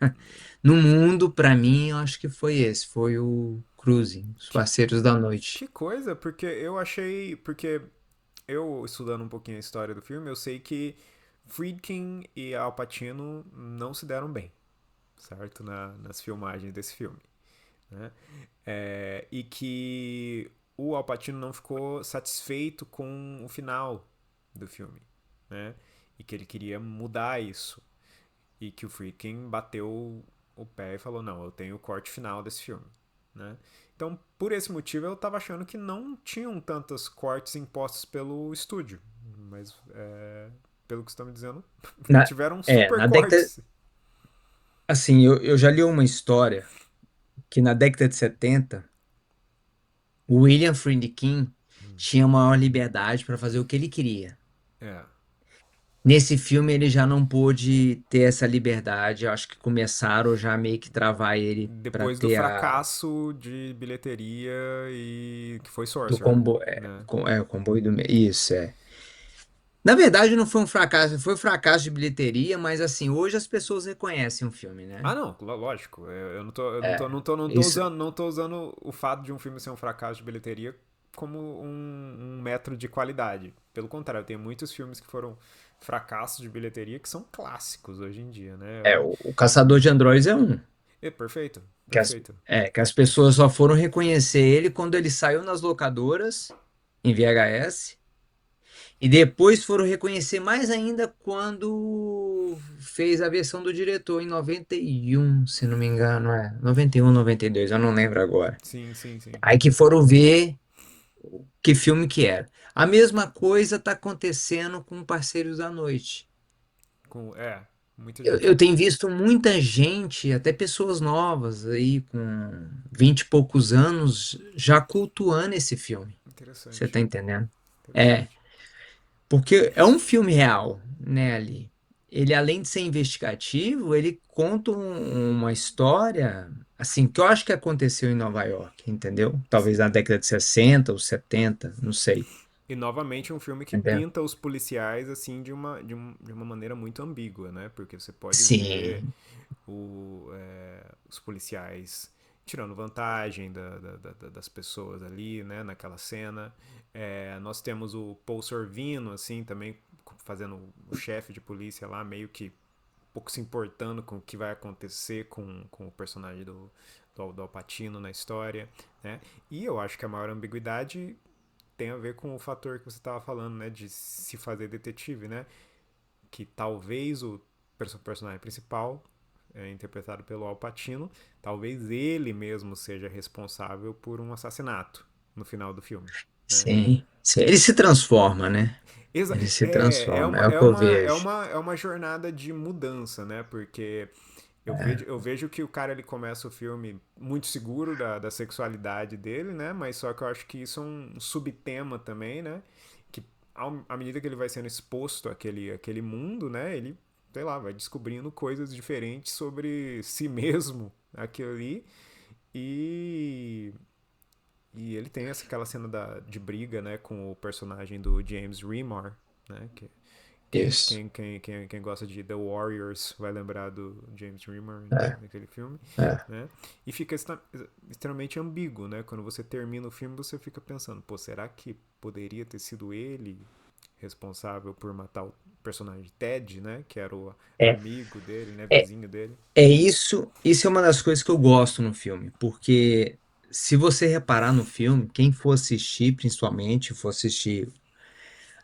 no mundo, pra mim, eu acho que foi esse, foi o Cruising, Os Que, Parceiros da Noite. que coisa, porque eu achei. Porque eu, estudando um pouquinho a história do filme, eu sei que Friedkin e Al Pacino não se deram bem, certo? Nas filmagens desse filme. Né? E que o Al Pacino não ficou satisfeito com o final do filme, né? E que ele queria mudar isso. E que o Friedkin bateu o pé e falou: não, eu tenho o corte final desse filme. Né? Então, por esse motivo, eu tava achando que não tinham tantos cortes impostos pelo estúdio. Mas, pelo que você está me dizendo, Na, tiveram é, super na década, cortes. assim, eu já li uma história que na década de 70 o William Friedkin tinha maior liberdade para fazer o que ele queria. É. Nesse filme ele já não pôde ter essa liberdade. Eu acho que começaram já meio que travar ele para Depois do ter a fracasso de bilheteria e que foi do Sorcerer, combo, né? o comboio do meio. Isso é. Na verdade não foi um fracasso, foi um fracasso de bilheteria, mas assim, hoje as pessoas reconhecem o filme, né? Ah, não, lógico. É. Isso, Não tô usando o fato de um filme ser um fracasso de bilheteria como um metro de qualidade. Pelo contrário, tem muitos filmes que foram fracassos de bilheteria que são clássicos hoje em dia, né? o Caçador de Androides é um. Perfeito, Que as, perfeito. que as pessoas só foram reconhecer ele quando ele saiu nas locadoras em VHS. E depois foram reconhecer mais ainda quando fez a versão do diretor em 91, se não me engano, 91, 92, eu não lembro agora. Sim, sim, sim. Aí que foram ver que filme que era. A mesma coisa está acontecendo com Parceiros da Noite. Muita Eu gente. tenho visto muita gente, até pessoas novas aí, com 20 e poucos anos, já cultuando esse filme. Você Interessante. tá entendendo? É, Interessante. porque é um filme real, né, ali. Ele, além de ser investigativo, ele conta uma história, assim, que eu acho que aconteceu em Nova York, entendeu? Talvez na década de 60 ou 70, não sei. E novamente um filme que Entendeu? pinta os policiais assim de uma maneira muito ambígua, né? Porque você pode ver Sim, os policiais tirando vantagem das pessoas ali, né? Naquela cena. Nós temos o Paul Sorvino, assim, também fazendo o chefe de polícia lá, meio que pouco se importando com o que vai acontecer com o personagem do Al Pacino na história, né? E eu acho que a maior ambiguidade tem a ver com o fator que você estava falando, né, de se fazer detetive, né, que talvez o personagem principal, interpretado pelo Al Pacino, talvez ele mesmo seja responsável por um assassinato no final do filme, né? sim, sim. Ele se transforma, né? Ele se transforma, é o que eu vejo. É uma jornada de mudança, né? Porque eu vejo que o cara ele começa o filme muito seguro da sexualidade dele, né? Mas só que eu acho que isso é um subtema também, né? Que à medida que ele vai sendo exposto àquele mundo, né? Ele, sei lá, vai descobrindo coisas diferentes sobre si mesmo, aquilo ali. E, e ele tem aquela cena de briga, né? Com o personagem do James Remar, né? Isso. Quem gosta de The Warriors vai lembrar do James Remar É, naquele filme, é. né? E fica extremamente ambíguo, né? Quando você termina o filme, você fica pensando, pô, será que poderia ter sido ele responsável por matar o personagem Ted, né? Que era o É, amigo dele, né? é, Vizinho dele. é isso. Isso é uma das coisas que eu gosto no filme, porque se você reparar no filme, quem for assistir, principalmente, for assistir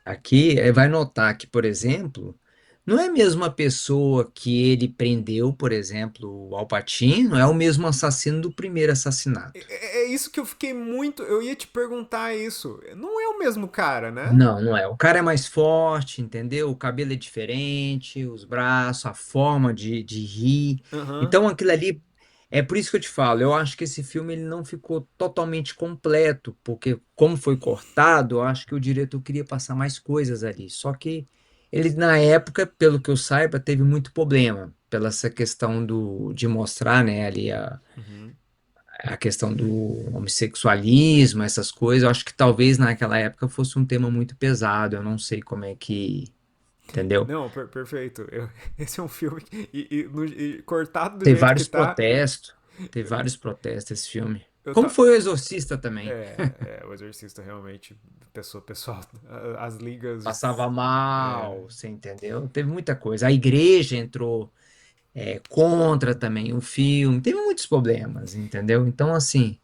aqui, vai notar que, por exemplo, não é a mesma pessoa que ele prendeu, por exemplo, o Al Pacino, é o mesmo assassino do primeiro assassinato. É isso que eu fiquei muito. Eu ia te perguntar isso. Não é o mesmo cara, né? Não, não é. O cara é mais forte, entendeu? O cabelo é diferente, os braços, a forma de rir. Aham. Então, aquilo ali. É por isso que eu te falo, eu acho que esse filme ele não ficou totalmente completo, porque como foi cortado, eu acho que o diretor queria passar mais coisas ali. Só que ele, na época, pelo que eu saiba, teve muito problema pela essa questão de mostrar, né, ali Uhum. a questão do homossexualismo, essas coisas, eu acho que talvez naquela época fosse um tema muito pesado. Eu não sei como é que, entendeu? Não, perfeito. Esse é um filme e cortado do Tem jeito que vários tá. protestos, tem vários protestos esse filme. Eu Como tá. foi o Exorcista também. O Exorcista realmente, pessoal, as ligas. Passava É, mal, você entendeu? Teve muita coisa. A igreja entrou contra também o filme. Teve muitos problemas, entendeu? Então, assim,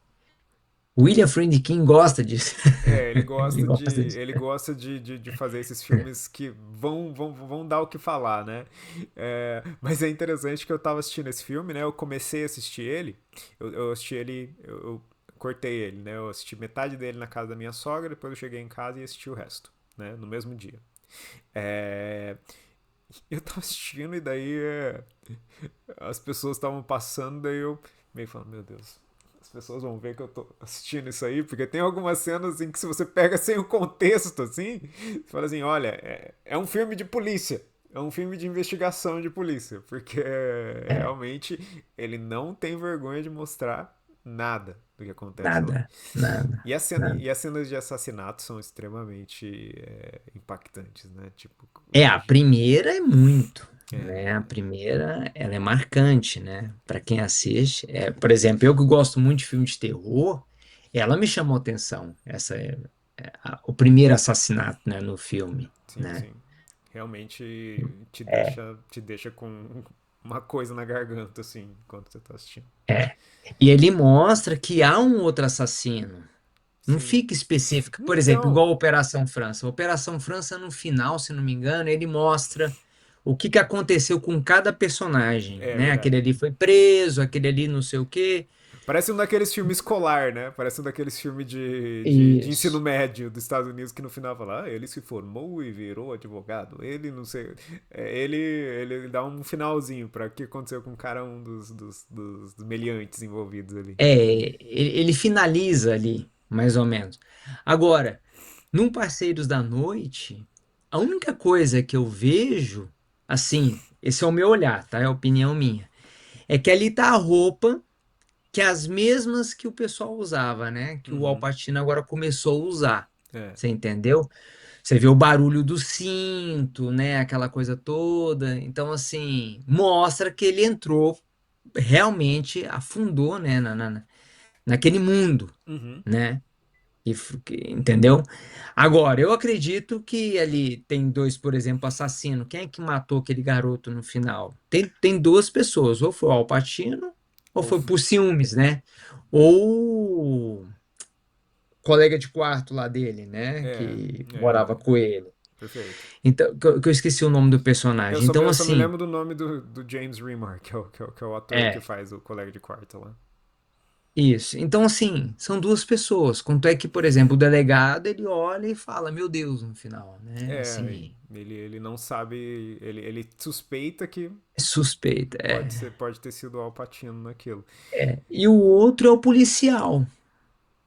o William Friedkin gosta disso. Ele gosta disso. ele gosta de fazer esses filmes que vão dar o que falar, né? Mas é interessante que eu tava assistindo esse filme, né? Eu comecei a assistir ele, eu assisti ele, eu cortei ele, né? Eu assisti metade dele na casa da minha sogra, depois eu cheguei em casa e assisti o resto, né? No mesmo dia. É, eu tava assistindo e daí as pessoas estavam passando, daí eu meio falando, meu Deus, as pessoas vão ver que eu tô assistindo isso aí, porque tem algumas cenas em que se você pega sem o contexto, assim, você fala assim, olha, é um filme de polícia. É um filme de investigação de polícia, porque É, realmente ele não tem vergonha de mostrar nada do que acontece lá. nada, nada, nada. E as cenas de assassinato são extremamente impactantes, né? Tipo, A primeira é muito, né? A é, primeira, ela é marcante, né? Para quem assiste, por exemplo, eu que gosto muito de filme de terror, ela me chamou atenção. Essa o primeiro assassinato, né, no filme, sim, né? sim. Realmente É, te deixa com uma coisa na garganta, assim, enquanto você tá assistindo. é. E ele mostra que há um outro assassino. Não Sim. fica específico. Por exemplo, Então, igual a Operação França. A Operação França, no final, se não me engano, ele mostra o que que aconteceu com cada personagem, é né? Aquele verdade. ali foi preso, aquele ali não sei o quê. Parece um daqueles filmes escolar, né? Parece um daqueles filmes de ensino Isso. médio dos Estados Unidos que no final fala, ah, ele se formou e virou advogado. Ele não sei. Ele dá um finalzinho para o que aconteceu com cada um dos meliantes envolvidos ali. Ele finaliza ali, mais ou menos. Agora, num Parceiros da Noite, a única coisa que eu vejo, assim, esse é o meu olhar, tá? É a opinião minha. É que ali tá a roupa que é as mesmas que o pessoal usava, né? Que o Al Uhum. Pacino agora começou a usar. É. Você entendeu? Você vê o barulho do cinto, né? Aquela coisa toda. Então, assim, mostra que ele entrou, realmente afundou, né? Naquele mundo, Uhum. né? Entendeu? Agora, eu acredito que ali tem dois, por exemplo, assassino. Quem é que matou aquele garoto no final? Tem duas pessoas, ou foi o Al Pacino, ou Ou foi f- por ciúmes, né? é. Ou o colega de quarto lá dele, né? É. Que morava É. com ele. Perfeito. Então, que eu esqueci o nome do personagem. Então, Eu só me assim, lembro do nome do James Remar, que é o ator que é. faz o colega de quarto lá. Isso. Então, assim, são duas pessoas. Quanto é que, por exemplo, o delegado, ele olha e fala, meu Deus, no final, né? É, Assim, ele não sabe. Ele suspeita que é suspeita. pode ter sido o Al Pacino naquilo. E o outro é o policial.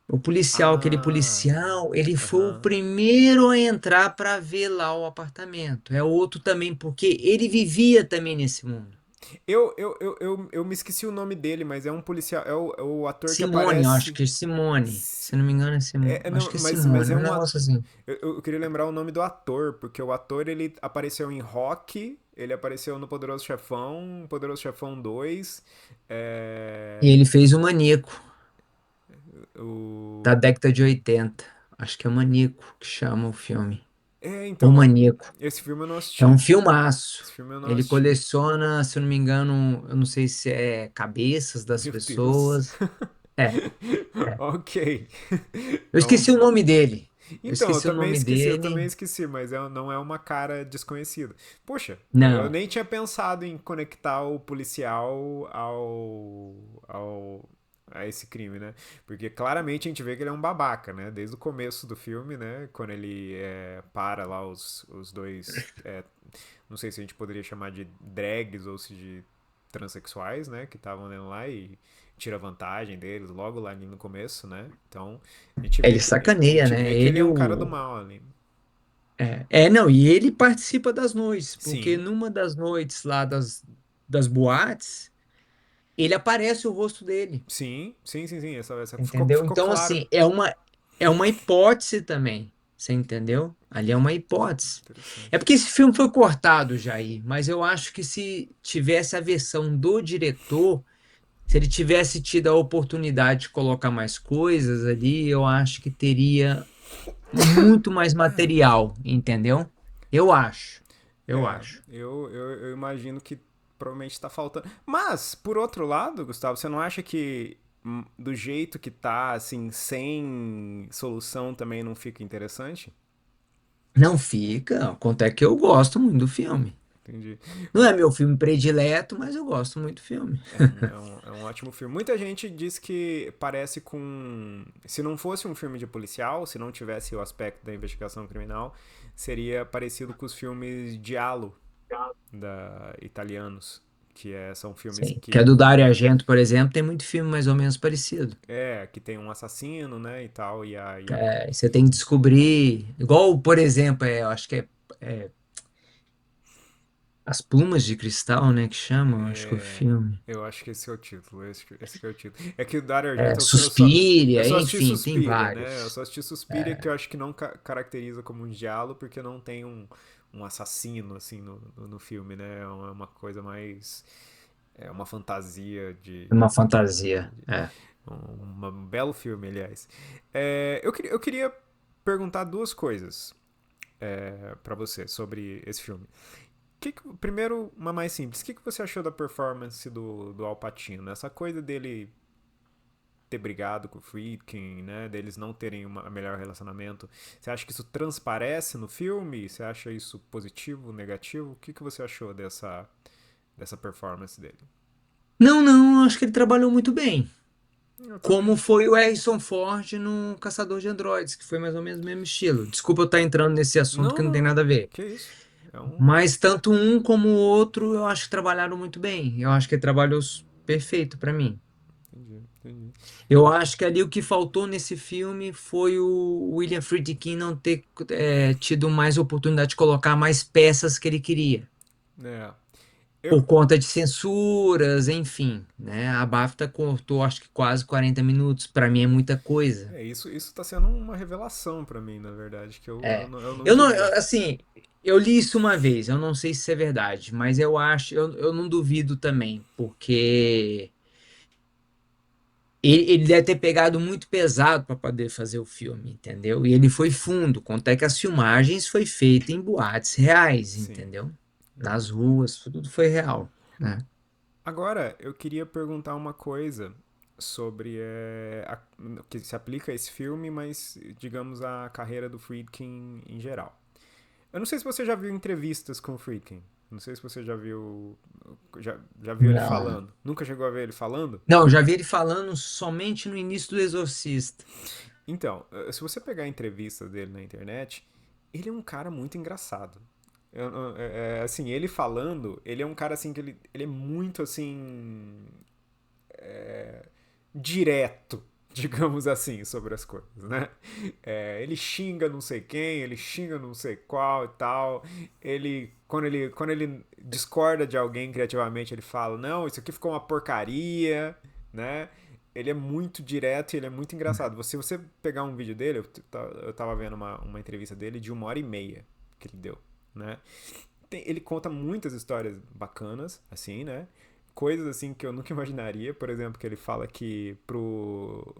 O policial, aquele Ah, policial, ele foi o aham. primeiro a entrar para ver lá o apartamento. É outro também, porque ele vivia também nesse mundo. Eu me esqueci o nome dele, mas é um policial. É o ator que Simone, eu acho aparece. que é Simone. Se eu não me engano, é Simone. Acho Não, que é mas Simone, é um um. negócio assim. Eu queria lembrar o nome do ator, porque o ator ele apareceu em Rock, ele apareceu no Poderoso Chefão 2, E ele fez o Maníaco, da o, década de 80. Acho que é Maníaco que chama o filme. O então, Maníaco. esse filme eu não É um assisti. filmaço. Esse filme eu não Ele assisti. coleciona, se eu não me engano, eu não sei se é cabeças das Meu Deus. pessoas. É, é. Ok. Eu Então, esqueci o nome dele. Eu então, esqueci o nome eu também dele. esqueci, mas não é uma cara desconhecida. Poxa, eu Não. nem tinha pensado em conectar o policial a esse crime, né? Porque claramente a gente vê que ele é um babaca, né? Desde o começo do filme, né? Quando ele para lá os dois. Não sei se a gente poderia chamar de drags ou se de transexuais, né? Que estavam lá e tira vantagem deles logo lá ali no começo, né? Então Ele sacaneia, gente né? vê que ele é um cara do mal ali. Não, e ele participa das noites, porque Sim, numa das noites lá das boates, ele aparece o rosto dele, sim. Essa entendeu? ficou Então, claro. assim, é uma hipótese também, você entendeu? Ali é uma hipótese. É Interessante. porque esse filme foi cortado, Jair, mas eu acho que se tivesse a versão do diretor, se ele tivesse tido a oportunidade de colocar mais coisas ali, eu acho que teria muito mais material, entendeu? Eu acho. Eu acho. Eu imagino que provavelmente está faltando. Mas, por outro lado, Gustavo, você não acha que do jeito que tá, assim, sem solução também não fica interessante? Não fica, quanto é que eu gosto muito do filme. Entendi. Não é meu filme predileto, mas eu gosto muito do filme. É um ótimo filme. Muita gente diz que parece com. Se não fosse um filme de policial, se não tivesse o aspecto da investigação criminal, seria parecido com os filmes Giallo, da italianos. São filmes Sim. Que é do Dario Argento, por exemplo, tem muito filme mais ou menos parecido. que tem um assassino, né, e tal, Você tem que descobrir, igual, por exemplo, eu acho que é As Plumas de Cristal, né, que chamam, acho que é o filme. eu acho que esse é o título, esse que é o título. É que o Dario É, Argento eu Suspiria, só assisti enfim, tem Suspiria, né? Eu vários. só assisti Suspiria que eu acho que não caracteriza como um diálogo porque não tem um assassino assim no filme, né? É uma coisa mais é uma fantasia Uma fantasia. um belo filme, aliás. Eu queria perguntar duas coisas para você sobre esse filme. Primeiro, uma mais simples. Que você achou da performance do Al Pacino? Essa coisa dele ter brigado com o Friedkin, né? Deles não terem um melhor relacionamento. Você acha que isso transparece no filme? Você acha isso positivo, negativo? O que você achou dessa performance dele? Não, não, acho que ele trabalhou muito bem. Eu também. como foi o Harrison Ford no Caçador de Androides, que foi mais ou menos o mesmo estilo. Desculpa eu estar entrando nesse assunto Não, que não tem não. nada a ver. Que isso? É um. Mas tanto um como o outro, eu acho que trabalharam muito bem. Eu acho que trabalhou perfeito pra mim. Entendi, entendi. Eu acho que ali o que faltou nesse filme foi o William Friedkin não ter tido mais oportunidade de colocar mais peças que ele queria. É. Eu, Por conta de censuras, enfim, né? A BAFTA cortou acho que quase 40 minutos. Pra mim é muita coisa. isso tá sendo uma revelação pra mim, na verdade, que É. eu não Eu não, diria. assim, eu li isso uma vez, eu não sei se é verdade, mas eu não duvido também, porque ele deve ter pegado muito pesado para poder fazer o filme, entendeu? E ele foi fundo, quanto é que as filmagens foi feita em boates reais, Sim. entendeu? É. Nas ruas, tudo foi real, né? Agora, eu queria perguntar uma coisa sobre que se aplica a esse filme, mas digamos a carreira do Friedkin em geral. Eu não sei se você já viu entrevistas com o Friedkin. Não sei se você já viu ele Não. falando. Nunca chegou a ver ele falando? Não, já vi ele falando somente no início do Exorcista. Então, se você pegar a entrevista dele na internet, ele é um cara muito engraçado. Assim, ele falando, ele é um cara assim que ele é muito assim direto, digamos assim, sobre as coisas, né? Ele xinga não sei quem, ele xinga não sei qual e tal. Quando ele discorda de alguém criativamente, ele fala: não, isso aqui ficou uma porcaria, né? Ele é muito direto e ele é muito engraçado. Se você pegar um vídeo dele, eu tava vendo uma entrevista dele de 1 hora e meia que ele deu, né? Ele conta muitas histórias bacanas, assim, né? Coisas assim que eu nunca imaginaria. Por exemplo, que ele fala que pro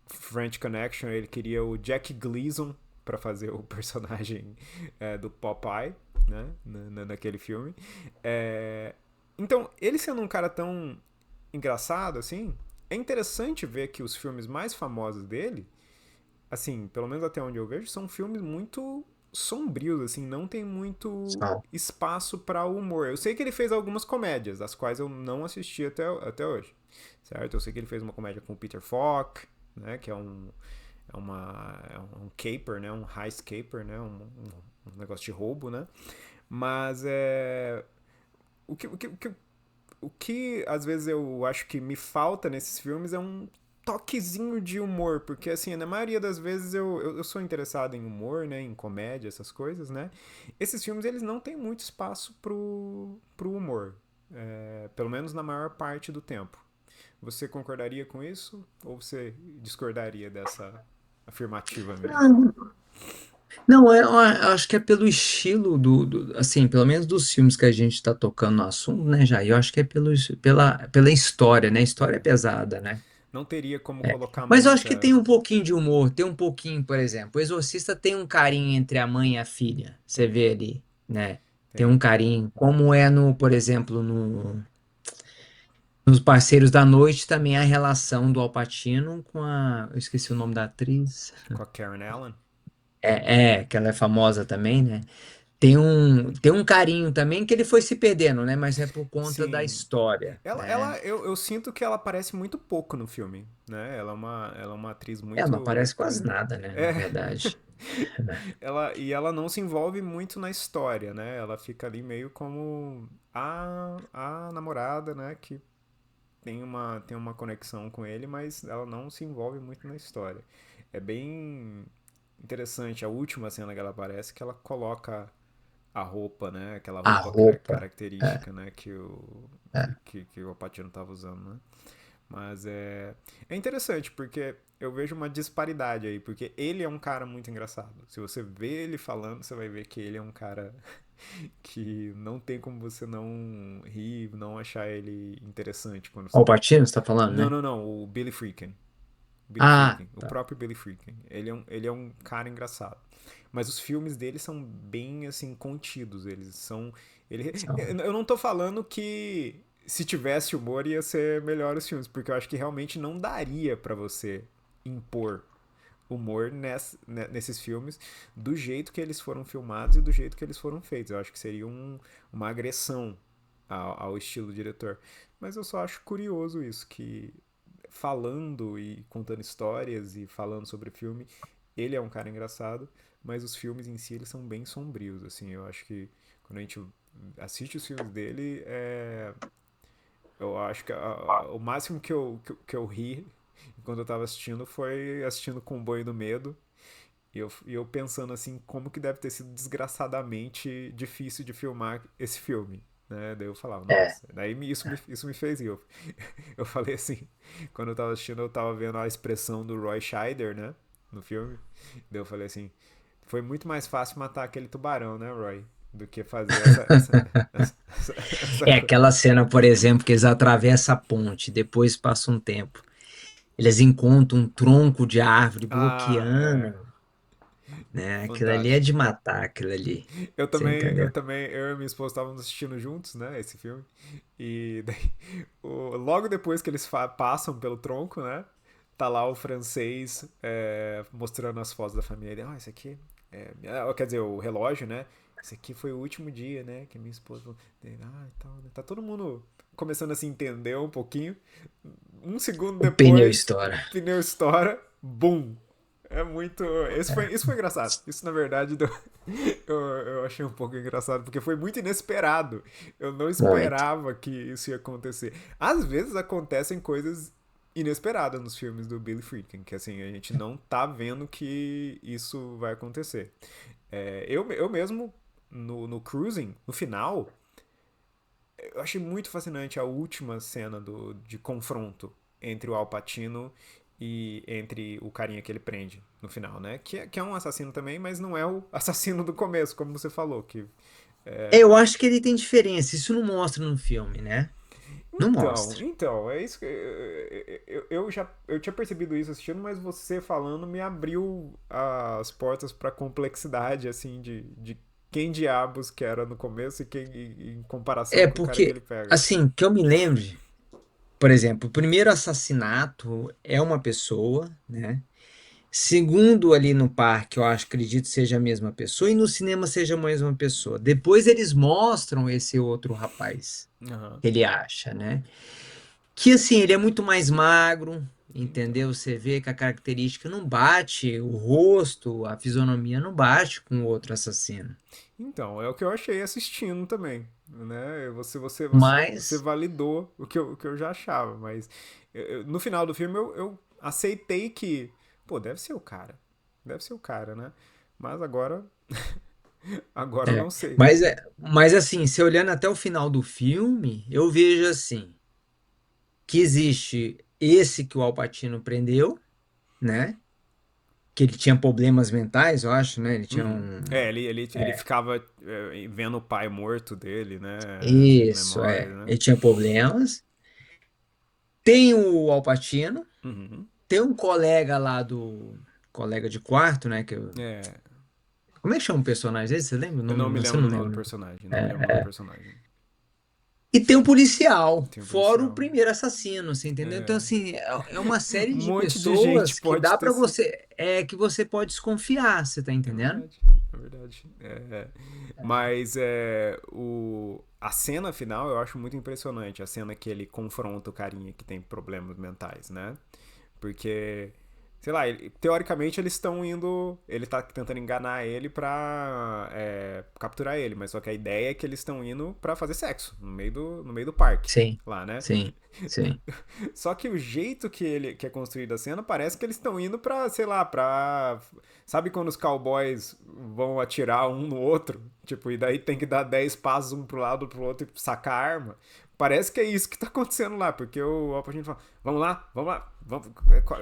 French Connection ele queria o Jack Gleason para fazer o personagem do Popeye, né? Naquele filme. É, então, ele sendo um cara tão engraçado assim, é interessante ver que os filmes mais famosos dele, assim, pelo menos até onde eu vejo, são filmes muito sombrios, assim, não tem muito Só. espaço para humor. Eu sei que ele fez algumas comédias, as quais eu não assisti até hoje, certo? Eu sei que ele fez uma comédia com o Peter Falk, né, que é um caper, né, um heist caper, né, um negócio de roubo, né? Mas o que, o que, o que o que às vezes eu acho que me falta nesses filmes é um toquezinho de humor, porque assim, na maioria das vezes eu sou interessado em humor, né, em comédia, essas coisas, né? Esses filmes eles não têm muito espaço pro humor, pelo menos na maior parte do tempo. Você concordaria com isso ou você discordaria dessa afirmativa minha? Não, eu acho que é pelo estilo assim, pelo menos dos filmes que a gente está tocando no assunto, né, Jair? Eu acho que é pela história, né? A história é É. pesada, né? Não teria como colocar Mas eu acho que tem muita. um pouquinho de humor, tem um pouquinho, por exemplo, o Exorcista tem um carinho entre a mãe e a filha, você Tem, vê ali, né? Tem um tem. carinho, como é por exemplo, nos Parceiros da Noite também a relação do Al Pacino com eu esqueci o nome da atriz. Com a Karen Allen. Que ela é famosa também, né? Tem um carinho também que ele foi se perdendo, né? Mas é por conta da Sim, história, né? eu sinto que ela aparece muito pouco no filme, né? Ela é uma atriz Ela não muito. aparece quase nada, né? Na É. verdade. E ela não se envolve muito na história, né? Ela fica ali meio como a namorada, né? Que tem uma conexão com ele, mas ela não se envolve muito na história. É bem interessante a última cena que ela aparece, que ela coloca a roupa, né? Aquela A roupa roupa. É, característica, né? é. Que o Alpatino estava usando, né? Mas é interessante, porque eu vejo uma disparidade aí, porque ele é um cara muito engraçado. Se você vê ele falando, você vai ver que ele é um cara que não tem como você não rir, não achar ele interessante quando você Al tá. Pacino, você tá falando, Não, né? não, não, o Billy Freakin. Billy Ah, Freakin, o tá. próprio Billy Freakin. Ele é um cara engraçado. Mas os filmes dele são bem assim contidos, eles são São. eu não tô falando que se tivesse humor ia ser melhor os filmes, porque eu acho que realmente não daria pra você impor humor nesses filmes do jeito que eles foram filmados e do jeito que eles foram feitos. Eu acho que seria uma agressão ao estilo do diretor. Mas eu só acho curioso isso, que falando e contando histórias e falando sobre o filme, ele é um cara engraçado, mas os filmes em si eles são bem sombrios, assim. Eu acho que quando a gente assiste os filmes dele, eu acho que o máximo que eu ri enquanto eu tava assistindo foi assistindo com o Banho do Medo. E eu pensando assim, como que deve ter sido desgraçadamente difícil de filmar esse filme. Né? Daí eu falava, É. nossa, daí isso me fez rir. Eu falei assim, quando eu tava assistindo, eu tava vendo a expressão do Roy Scheider, né? No filme. Daí eu falei assim, foi muito mais fácil matar aquele tubarão, né, Roy? Do que fazer essa É coisa. aquela cena, por exemplo, que eles atravessam a ponte, depois passa um tempo. Eles encontram um tronco de árvore Ah, é. bloqueando, né? Aquilo ali é Fantástico. de matar, aquilo ali. Eu Você também, eu entendeu? também, eu e minha esposa estávamos assistindo juntos, né, esse filme. E daí, logo depois que eles passam pelo tronco, né, tá lá o francês mostrando as fotos da família. Ele, esse aqui, quer dizer, o relógio, né, esse aqui foi o último dia, né, que minha esposa falou. Então, né, tá todo mundo começando a se entender um pouquinho. Um segundo O pneu depois, estoura. pneu estoura, bum, é muito. Isso foi engraçado. Isso, na verdade, eu achei um pouco engraçado, porque foi muito inesperado. Eu não Muito. esperava que isso ia acontecer. Às vezes acontecem coisas inesperadas nos filmes do Billy Friedkin, que assim, a gente não tá vendo que isso vai acontecer. Eu mesmo, no Cruising, no final, eu achei muito fascinante a última cena de confronto entre o Al Pacino e entre o carinha que ele prende no final, né? Que é um assassino também, mas não é o assassino do começo, como você falou. Eu acho que ele tem diferença. Isso não mostra no filme, né? Não Então, mostra. então, é isso que eu tinha percebido isso assistindo, mas você falando me abriu as portas para complexidade, assim, de quem diabos que era no começo e quem em comparação É com o cara que ele porque, pega. assim, que eu me lembre, por exemplo, o primeiro assassinato é uma pessoa, né? Segundo ali no parque, eu acho, acredito seja a mesma pessoa, e no cinema seja a mesma pessoa. Depois eles mostram esse outro rapaz, Aham. que ele acha, né? Que assim, ele é muito mais magro, Então. entendeu? Você vê que a característica não bate, o rosto, a fisionomia não bate com o outro assassino. Então, é o que eu achei assistindo também, né? Você Mas validou o que eu já achava, mas no final do filme eu aceitei que, pô, deve ser o cara, né? Mas agora eu é, não sei. mas assim, se olhando até o final do filme, eu vejo assim, que existe esse que o Al Pacino prendeu, né? Que ele tinha problemas mentais, eu acho, né? Ele tinha Uhum. um. Ele ficava vendo o pai morto dele, né? Isso, Memórias, é. né? Ele tinha problemas. Tem o Al Pacino, Uhum. tem um colega lá do. Colega de quarto, né? É, Como é que chama o personagem dele? Você lembra o eu nome? não me Você lembro não o nome do lembra? personagem, não me lembro o nome do É. personagem. E tem o policial, Tem um fora o policial. primeiro assassino, você entendeu? Então, É, assim, é uma série um de monte de gente pessoas que pode dá ter pra sido. você. Que você pode desconfiar, você tá É entendendo? verdade, é verdade. Mas a cena final eu acho muito impressionante. A cena que ele confronta o carinha que tem problemas mentais, né? Porque, sei lá, teoricamente eles estão indo. Ele tá tentando enganar ele pra capturar ele, mas só que a ideia é que eles estão indo pra fazer sexo no meio do parque, Sim, lá, né? sim, sim. Só que o jeito que é construída a cena parece que eles estão indo pra, sei lá, pra. Sabe quando os cowboys vão atirar um no outro? Tipo, e daí tem que dar 10 passos um pro lado pro outro e sacar a arma? Parece que é isso que tá acontecendo lá, porque o Al Pacino fala: vamos lá, vamos,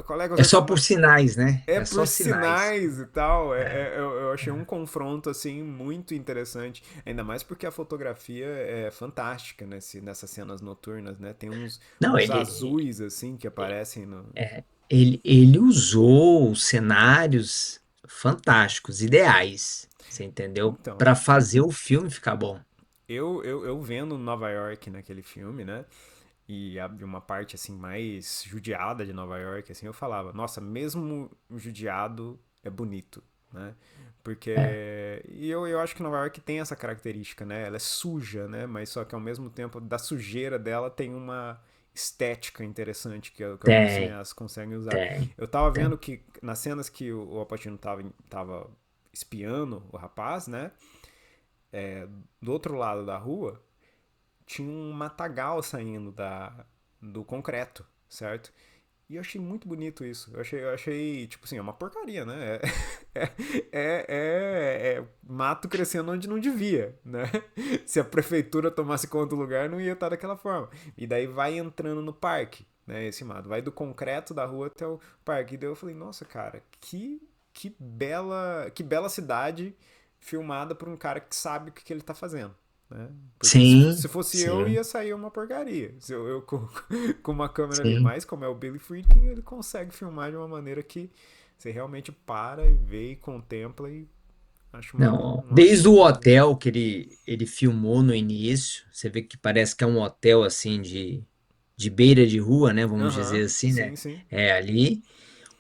qual é que É você só tá. por sinais, né? É É por só sinais. sinais e tal. É, Eu achei um é. confronto assim muito interessante. Ainda mais porque a fotografia é fantástica nessas cenas noturnas, né? Tem uns, Não, uns azuis assim que aparecem no. ele usou cenários fantásticos, ideais, você entendeu? Então, Para fazer o filme ficar bom. eu vendo Nova York naquele filme, né? E uma parte assim mais judiada de Nova York, assim, eu falava, nossa, mesmo judiado é bonito, né? É, Porque eu acho que Nova York tem essa característica, né? Ela é suja, né? Mas só que ao mesmo tempo da sujeira dela tem uma estética interessante que alguns Tem, cineastas conseguem usar. tem, Eu tava vendo tem. que nas cenas que o Al Pacino tava espiando o rapaz, né? Do outro lado da rua, tinha um matagal saindo do concreto, certo? E eu achei muito bonito isso. Eu achei tipo assim, é uma porcaria, né? É mato crescendo onde não devia, né? Se a prefeitura tomasse conta do lugar, não ia estar daquela forma. E daí vai entrando no parque, né? Esse mato. Vai do concreto da rua até o parque. E daí eu falei, nossa, cara, que bela cidade filmada por um cara que sabe o que ele tá fazendo. Né? Porque se Sim, fosse eu, sim, ia sair uma porcaria. Se eu com uma câmera ali. sim. Mas, como é o Billy Friedkin, ele consegue filmar de uma maneira que você realmente para e vê e contempla e acho Não, um ótimo desde o trabalho. hotel que ele filmou no início, você vê que parece que é um hotel assim de beira de rua, né? Vamos dizer Aham, assim, sim, né? sim. É ali.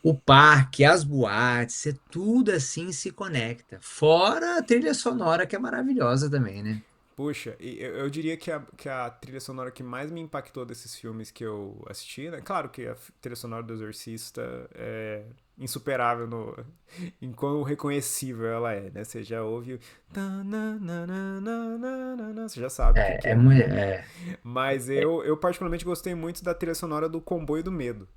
O parque, as boates, tudo assim se conecta. Fora a trilha sonora que é maravilhosa também, né? Puxa, e eu diria que a trilha sonora que mais me impactou desses filmes que eu assisti, né? Claro que a trilha sonora do Exorcista é insuperável em quão reconhecível ela é, né? Você já ouve o... Você já sabe o que que É, é, é, né? é. Mas eu particularmente gostei muito da trilha sonora do Comboio do Medo.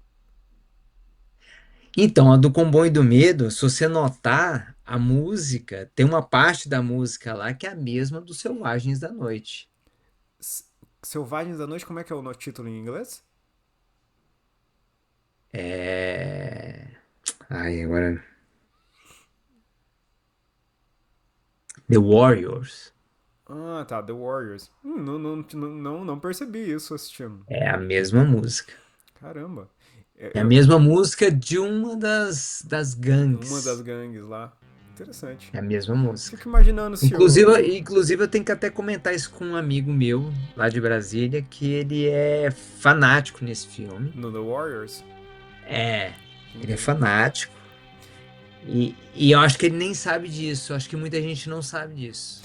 Então, a do Comboio do Medo, se você notar, a música, tem uma parte da música lá que é a mesma dos Selvagens da Noite. S- Selvagens da Noite, como é que é o título em inglês? É. Ai, agora. The Warriors. Ah, tá, The Warriors. Não percebi isso assistindo. É a mesma música. Caramba. É a Eu, mesma música de uma das uma das gangues. gangues lá. Interessante. É a mesma música. Fico imaginando se Inclusive, eu tenho que até comentar isso com um amigo meu lá de Brasília, que ele é fanático nesse filme. no The Warriors. É, ele é Entendi. fanático. E eu acho que ele nem sabe disso. Eu acho que muita gente não sabe disso.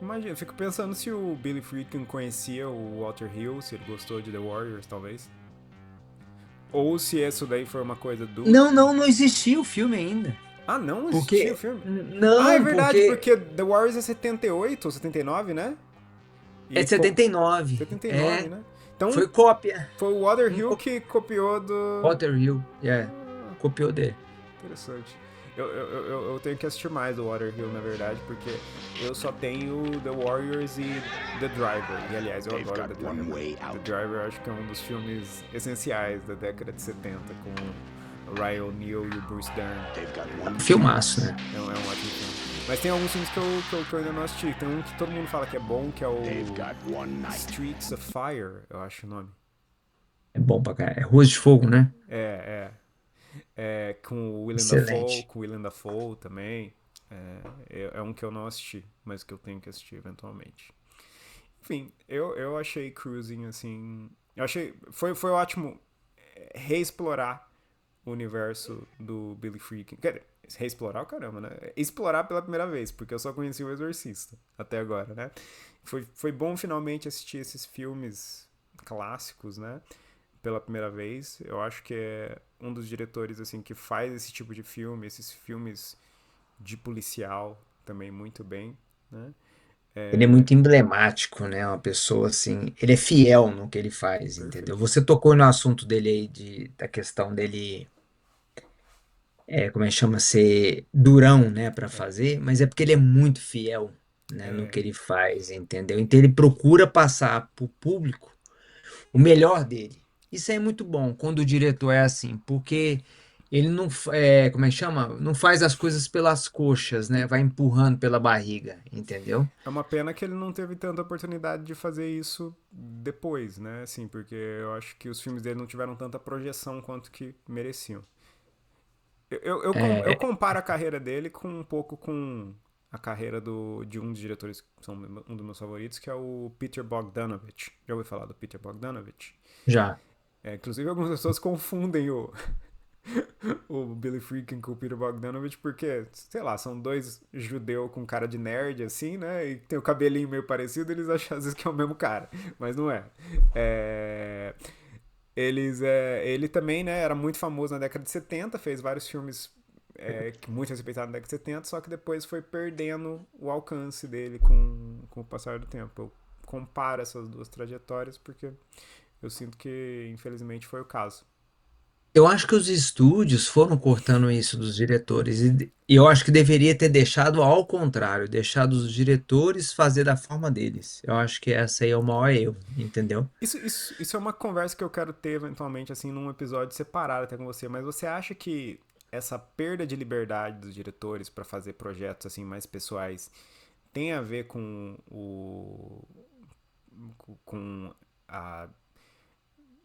Imagina, fico pensando se o Billy Friedkin conhecia o Walter Hill, se ele gostou de The Warriors, talvez. Ou se isso daí foi uma coisa do. Não, não, não existia o filme ainda. Ah, não existia o Porque. filme? Ah, é Não, verdade, porque porque The Warriors é 78 ou 79, né? é E de 79. 79, É. né? Então Foi cópia. foi o Walter Um Hill que copiou do. Walter Hill. É. Ah, Copiou dele. interessante. Eu tenho que assistir mais o Water Hill, na verdade, porque eu só tenho The Warriors e The Driver. E, aliás, eu adoro The Driver. The Driver eu acho que é um dos filmes essenciais da década de 70, com o Ryan O'Neal e o Bruce Dern. Filmaço, né? É um ótimo filme. Mas tem alguns filmes que eu ainda não assisti. Tem um que todo mundo fala que é bom, que é o Streets of Fire, eu acho o nome. É bom pra caralho. É Ruas de Fogo, né? É, é. Com o Excelente. Willem Dafoe também. É um que eu não assisti, mas que eu tenho que assistir eventualmente. Enfim, eu achei Cruising assim. Eu achei. Foi ótimo reexplorar o universo do Billy Freakin. Quer dizer, reexplorar o caramba, né? Explorar pela primeira vez, porque eu só conheci o Exorcista até agora, né? Foi bom finalmente assistir esses filmes clássicos, né? Pela primeira vez. Eu acho que é um dos diretores assim que faz esse tipo de filme, esses filmes de policial também muito bem, né? Ele é muito emblemático, né? Uma pessoa assim. Ele é fiel no que ele faz, entendeu? Perfeito. Você tocou no assunto dele aí, da questão dele, como é que chama? Ser durão, né, pra É, fazer, mas é porque ele é muito fiel, né, no que é, ele faz, entendeu? Então ele procura passar pro público o melhor dele. Isso é muito bom quando o diretor é assim, porque ele não, como é que chama? Não faz as coisas pelas coxas, né? Vai empurrando pela barriga, entendeu? é uma pena que ele não teve tanta oportunidade de fazer isso depois, né? Assim, porque eu acho que os filmes dele não tiveram tanta projeção quanto que mereciam. Eu É, comparo a carreira dele com um pouco com a carreira de um dos diretores que são um dos meus favoritos, que é o Peter Bogdanovich. Já ouviu falar do Peter Bogdanovich? já. Inclusive, algumas pessoas confundem o Billy Freakin com o Peter Bogdanovich porque, sei lá, são dois judeus com cara de nerd, assim, né? E tem o cabelinho meio parecido, eles acham às vezes que é o mesmo cara, mas não é. É, Ele também, né, era muito famoso na década de 70, fez vários filmes que muito respeitado na década de 70, só que depois foi perdendo o alcance dele com o passar do tempo. Eu comparo essas duas trajetórias porque eu sinto que, infelizmente, foi o caso. Eu acho que os estúdios foram cortando isso dos diretores e eu acho que deveria ter deixado ao contrário, deixado os diretores fazer da forma deles. Eu acho que essa aí é o maior erro, entendeu? Isso é uma conversa que eu quero ter eventualmente, assim, num episódio separado até com você, mas você acha que essa perda de liberdade dos diretores para fazer projetos assim mais pessoais tem a ver com a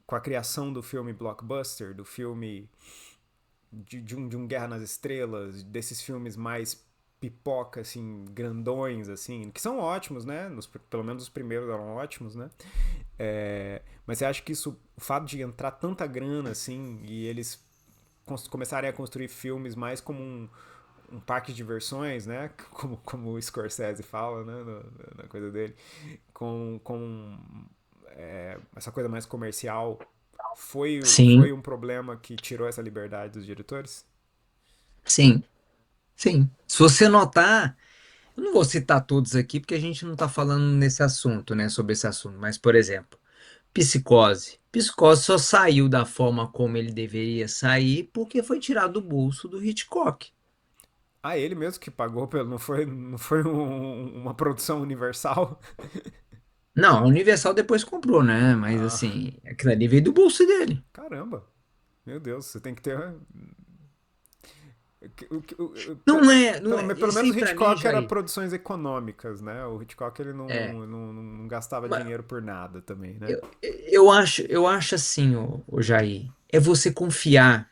com a criação do filme blockbuster, do filme de um Guerra nas Estrelas, desses filmes mais pipoca, assim, grandões, assim, que são ótimos, né? Pelo menos os primeiros eram ótimos, né? Mas você acha que isso, o fato de entrar tanta grana, assim, e eles começarem a construir filmes mais como um parque de diversões, né? Como o Scorsese fala, né? Na coisa dele. Com essa coisa mais comercial, foi Sim, um problema que tirou essa liberdade dos diretores? sim, sim. Se você notar, eu não vou citar todos aqui porque a gente não está falando nesse assunto, né, sobre esse assunto, mas, por exemplo, Psicose. Psicose só saiu da forma como ele deveria sair porque foi tirado do bolso do Hitchcock. Ah, ele mesmo que pagou pelo. Não foi uma produção universal? Não, a Universal depois comprou, né? Mas Ah, assim, aquilo ali veio do bolso dele. caramba. Meu Deus, você tem que ter. Não é, não Pelo, é. pelo Isso menos aí o pra mim, Hitchcock era Jair. produções econômicas, né? O Hitchcock ele É. não gastava Mas dinheiro por nada também, né? eu acho assim, o Jair, é você confiar,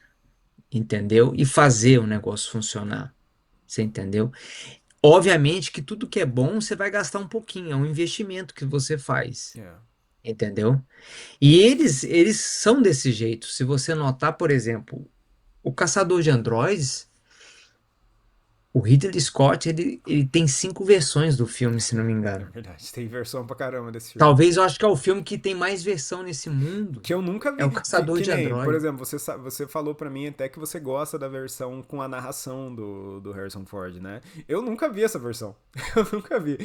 entendeu? E fazer o negócio funcionar. Você entendeu? Obviamente que tudo que é bom você vai gastar um pouquinho, é um investimento que você faz. É. Entendeu? E eles são desse jeito. Se você notar, por exemplo, o Caçador de Androides, o Ridley Scott, ele tem 5 versões do filme, se não me É engano. verdade, tem versão pra caramba desse filme. Talvez eu acho que é o filme que tem mais versão nesse mundo. Que eu nunca É vi. o Que, Caçador que de nem, por Androides. exemplo, você falou pra mim até que você gosta da versão com a narração do Harrison Ford, né? Eu nunca vi essa versão. Eu nunca vi.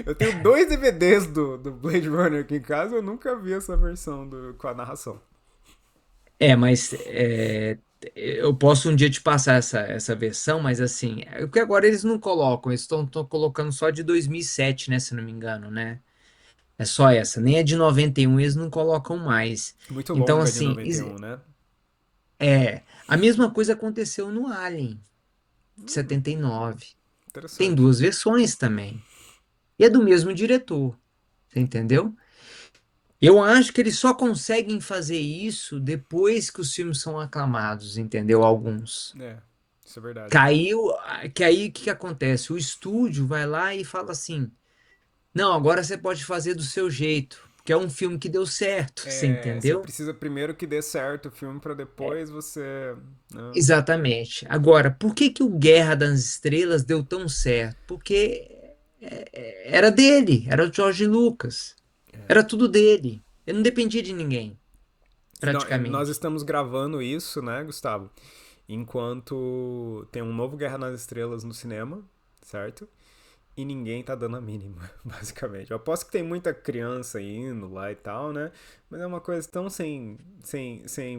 Eu tenho 2 DVDs do Blade Runner aqui em casa, eu nunca vi essa versão com a narração. Mas eu posso um dia te passar essa versão, mas assim, é porque agora eles não colocam, eles estão colocando só de 2007, né, se não me engano, né? É só essa, nem a de 91 eles não colocam mais. Muito Então, longa de assim, 91, né? a mesma coisa aconteceu no Alien, de 79. Tem Interessante. 2 versões também. E é do mesmo diretor, você entendeu? Eu acho que eles só conseguem fazer isso depois que os filmes são aclamados, entendeu? Alguns. É, isso é verdade. Caiu, que aí o que que acontece? O estúdio vai lá e fala assim: não, agora você pode fazer do seu jeito, porque é um filme que deu certo, você Você entendeu? precisa primeiro que dê certo o filme pra depois você. Né? Exatamente. Agora, por que que o Guerra das Estrelas deu tão certo? Porque era dele, era o George Lucas, era tudo dele. Ele não dependia de ninguém, Não, nós praticamente. estamos gravando isso, né, Gustavo? Enquanto tem um novo Guerra nas Estrelas no cinema, certo? E ninguém tá dando a mínima, basicamente. Eu aposto que tem muita criança indo lá e tal, né? Mas é uma coisa tão sem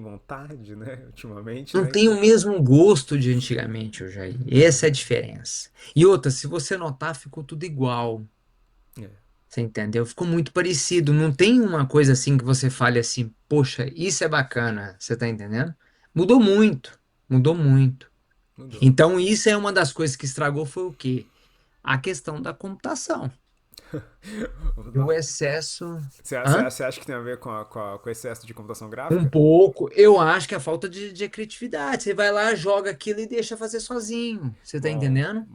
vontade, né? Ultimamente, Não né? tem Que. o mesmo gosto de antigamente, o Jair. Essa é a diferença. E outra, se você notar, ficou tudo igual. É, Você entendeu? Ficou muito parecido. Não tem uma coisa assim que você fale assim, poxa, isso é bacana. Você tá entendendo? Mudou muito. Mudou muito. mudou. Então, isso é uma das coisas que estragou foi o quê? A questão da computação. E o excesso. Hã? Você acha que tem a ver com excesso de computação Um gráfica? pouco. Eu acho que é a falta de criatividade. Você vai lá, joga aquilo e deixa fazer sozinho. Você tá entendendo?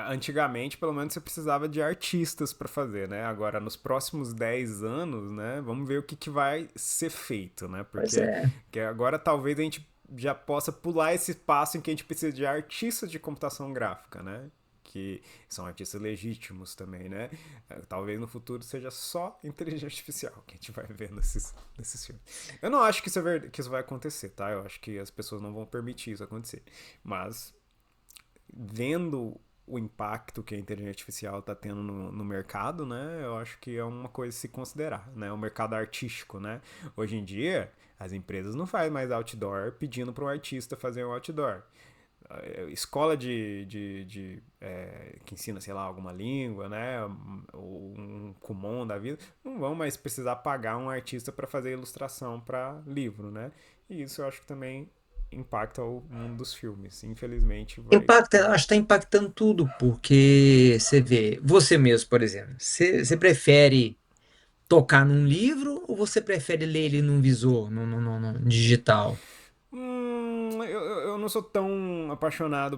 Antigamente, pelo menos, você precisava de artistas para fazer, né? Agora, nos próximos 10 anos, né? Vamos ver o que vai ser feito, né? Pois Porque é. que agora talvez a gente já possa pular esse passo em que a gente precisa de artistas de computação gráfica, né? que são artistas legítimos também, né? Talvez no futuro seja só inteligência artificial que a gente vai ver nesses filmes. Eu não acho que que isso vai acontecer, tá? Eu acho que as pessoas não vão permitir isso acontecer. Mas vendo o impacto que a inteligência artificial está tendo no mercado, né? Eu acho que é uma coisa a se considerar, né? O mercado artístico, né? Hoje em dia, as empresas não fazem mais outdoor pedindo para um artista fazer um outdoor. Escola que ensina, sei lá, alguma língua, né? Um Kumon da vida, não vão mais precisar pagar um artista para fazer ilustração para livro, né? E isso eu acho que também impacta o mundo dos filmes. Infelizmente, vai. Impacta, acho que está impactando tudo, porque você vê, você mesmo, por exemplo, você prefere tocar num livro ou você prefere ler ele num visor, no digital, Eu não sou tão apaixonado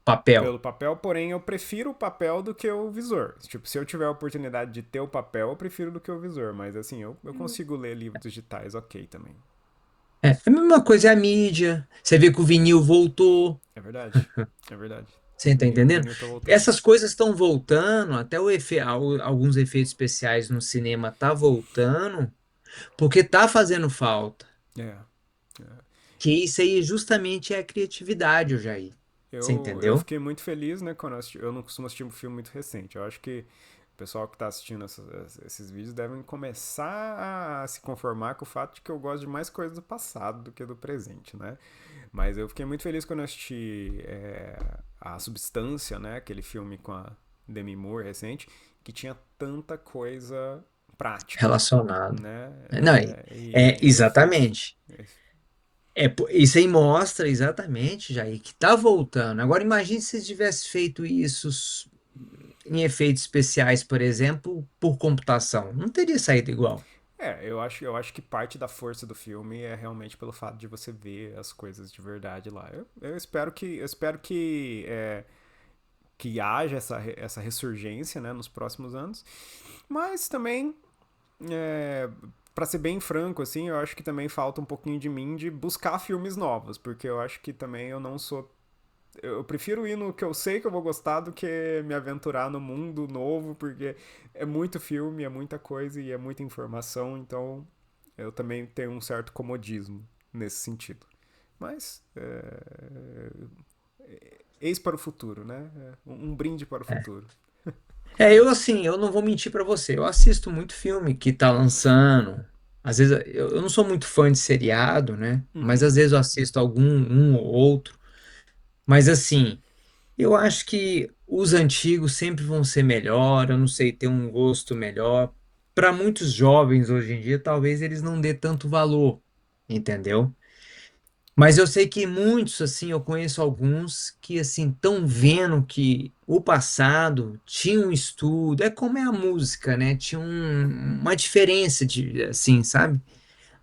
papel? pelo papel, porém eu prefiro o papel do que o visor. Tipo, se eu tiver a oportunidade de ter o papel, eu prefiro do que o visor. Mas assim, eu consigo ler livros digitais ok também. É, a mesma coisa é a mídia. Você vê que o vinil voltou. É verdade. É verdade. Você tá O entendendo? vinil tá voltando. Essas coisas estão voltando, até alguns efeitos especiais no cinema tá voltando, porque tá fazendo falta. É. Que isso aí justamente é a criatividade, Jair. Você Eu entendeu? fiquei muito feliz, né, quando eu não costumo assistir um filme muito recente. Eu acho que o pessoal que está assistindo esses vídeos devem começar a se conformar com o fato de que eu gosto de mais coisas do passado do que do presente, né? Mas eu fiquei muito feliz quando eu assisti A Substância, né? Aquele filme com a Demi Moore recente, que tinha tanta coisa prática, Relacionado. né? Não, Efeitos. exatamente. Isso aí mostra exatamente, Jair, que tá voltando. Agora imagine se você tivesse feito isso em efeitos especiais, por exemplo, por computação. Não teria saído igual. Eu acho que parte da força do filme é realmente pelo fato de você ver as coisas de verdade lá. Eu espero que haja essa ressurgência, né, nos próximos anos. Mas também, é, para ser bem franco, assim, eu acho que também falta um pouquinho de mim de buscar filmes novos, porque eu acho que também eu não sou. Eu prefiro ir no que eu sei que eu vou gostar do que me aventurar no mundo novo, porque é muito filme, é muita coisa e é muita informação, então eu também tenho um certo comodismo nesse sentido. Mas eis para o futuro, né? Um brinde para o futuro. Eu assim, eu não vou mentir pra você. Eu assisto muito filme que tá lançando. Às vezes eu não sou muito fã de seriado, né? Mas Uhum. às vezes eu assisto algum um ou outro. Mas assim, eu acho que os antigos sempre vão ser melhor, eu não sei, ter um gosto melhor. Para muitos jovens hoje em dia, talvez eles não dê tanto valor, entendeu? Mas eu sei que muitos, assim, eu conheço alguns que, assim, estão vendo que o passado tinha um estudo, é como é a música, né? Tinha uma diferença de, assim, sabe?